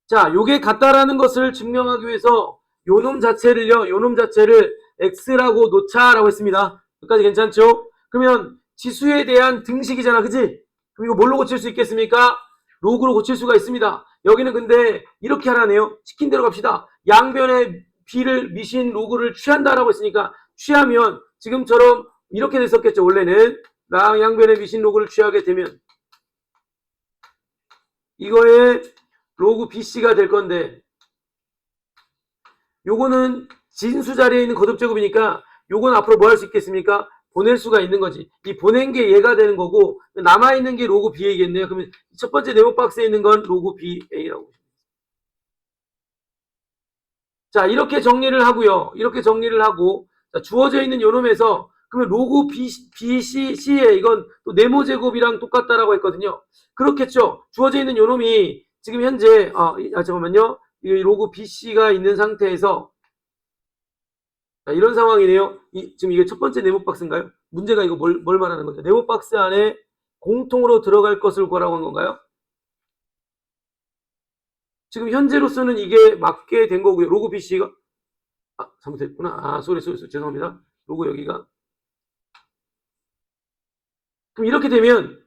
자, 요게 같다라는 것을 증명하기 위해서 요놈 자체를 x라고 놓자라고 했습니다. 여기까지 괜찮죠? 그러면 지수에 대한 등식이잖아, 그치? 그럼 이거 뭘로 고칠 수 있겠습니까? 로그로 고칠 수가 있습니다. 여기는 근데 이렇게 하라네요. 시킨 대로 갑시다. 양변의 b를 미신 로그를 취한다라고 했으니까 취하면 지금처럼 이렇게 됐었겠죠. 원래는 양변의 미신 로그를 취하게 되면 이거의 로그 bc가 될 건데 요거는 진수 자리에 있는 거듭제곱이니까 요건 앞으로 뭐 할 수 있겠습니까? 보낼 수가 있는 거지. 이 보낸 게 얘가 되는 거고 남아있는 게 로그 ba겠네요. 그러면 첫 번째 네모 박스에 있는 건 로그 ba라고. 자, 이렇게 정리를 하고요. 이렇게 정리를 하고 자, 주어져 있는 요놈에서 그러면 로그 BC에 이건 또 네모 제곱이랑 똑같다라고 했거든요. 그렇겠죠. 주어져 있는 요놈이 지금 현재 잠깐만요. 이 로그 BC가 있는 상태에서 자, 이런 상황이네요. 지금 이게 첫 번째 네모 박스인가요? 문제가 이거 뭘 말하는 거죠? 네모 박스 안에 공통으로 들어갈 것을 구하라고 한 건가요? 지금 현재로서는 이게 맞게 된 거고요. 로그 BC가 잘못했구나. 쏘리 죄송합니다. 로그 여기가 그럼 이렇게 되면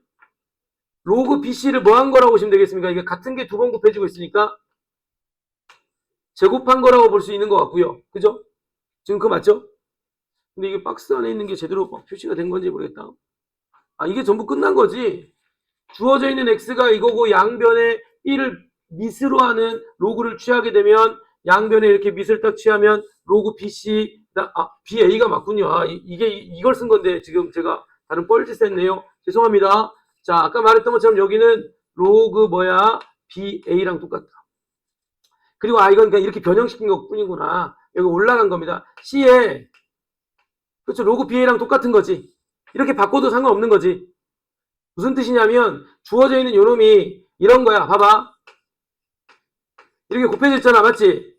로그 BC를 뭐 한 거라고 보시면 되겠습니까? 이게 같은 게 두 번 곱해지고 있으니까 제곱한 거라고 볼 수 있는 것 같고요. 그죠? 지금 그거 맞죠? 근데 이게 박스 안에 있는 게 제대로 표시가 된 건지 모르겠다. 이게 전부 끝난 거지. 주어져 있는 x가 이거고 양변에 b를 밑으로 하는 로그를 취하게 되면 양변에 이렇게 밑을 딱 취하면 로그 bc ba가 맞군요. 이게 이걸 쓴 건데 지금 제가 다른 뻘짓 했네요. 죄송합니다. 자, 아까 말했던 것처럼 여기는 로그 ba랑 똑같다. 그리고 이건 그냥 이렇게 변형시킨 것 뿐이구나. 여기 올라간 겁니다. c에 그렇죠. 로그 ba랑 똑같은 거지. 이렇게 바꿔도 상관없는 거지. 무슨 뜻이냐면 주어져 있는 요놈이 이런 거야. 봐봐. 이렇게 곱해져 있잖아. 맞지?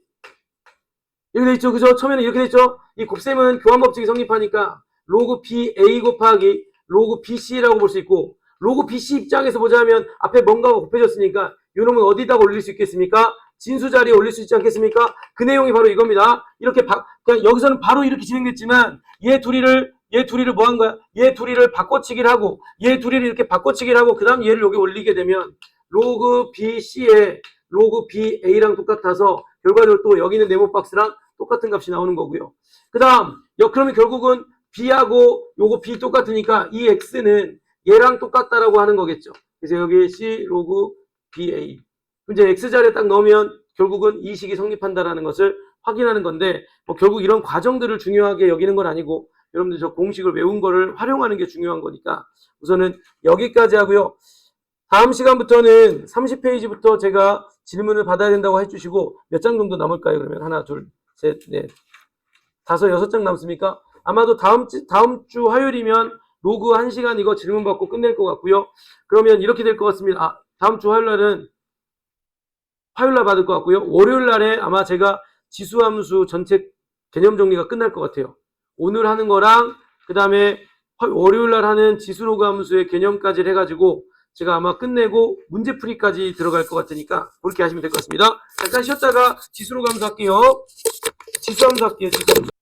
이렇게 돼 있죠. 그죠? 처음에는 이렇게 돼 있죠. 이 곱셈은 교환법칙이 성립하니까 로그 BA 곱하기 로그 BC라고 볼 수 있고 로그 BC 입장에서 보자면 앞에 뭔가가 곱해졌으니까 요놈은 어디다가 올릴 수 있겠습니까? 진수 자리에 올릴 수 있지 않겠습니까? 그 내용이 바로 이겁니다. 이렇게 그냥 여기서는 바로 이렇게 진행됐지만 얘 둘이를 뭐 한 거야? 얘 둘이를 바꿔치기를 하고 얘 둘이를 이렇게 바꿔치기를 하고 그 다음 얘를 여기 올리게 되면 로그 BC에 로그 BA랑 똑같아서 결과적으로 또 여기 있는 네모 박스랑 똑같은 값이 나오는 거고요. 그 다음 그러면 결국은 B하고 요거 B 똑같으니까 이 X는 얘랑 똑같다라고 하는 거겠죠. 그래서 여기 C 로그 BA 이제 X자리에 딱 넣으면 결국은 이 식이 성립한다라는 것을 확인하는 건데 결국 이런 과정들을 중요하게 여기는 건 아니고 여러분들 저 공식을 외운 거를 활용하는 게 중요한 거니까 우선은 여기까지 하고요. 다음 시간부터는 30페이지부터 제가 질문을 받아야 된다고 해주시고 몇 장 정도 남을까요? 그러면 하나, 둘, 셋, 넷, 다섯, 6장 남습니까? 아마도 다음 주 화요일이면 로그 1시간 이거 질문 받고 끝낼 것 같고요. 그러면 이렇게 될 것 같습니다. 다음 주 화요일날은 화요일날 받을 것 같고요. 월요일날에 아마 제가 지수함수 전체 개념 정리가 끝날 것 같아요. 오늘 하는 거랑 그 다음에 월요일날 하는 지수로그 함수의 개념까지 해가지고 제가 아마 끝내고 문제풀이까지 들어갈 것 같으니까 그렇게 하시면 될 것 같습니다. 잠깐 쉬었다가 지수로그 함수 할게요. 지수함수 할게요. 지수함수.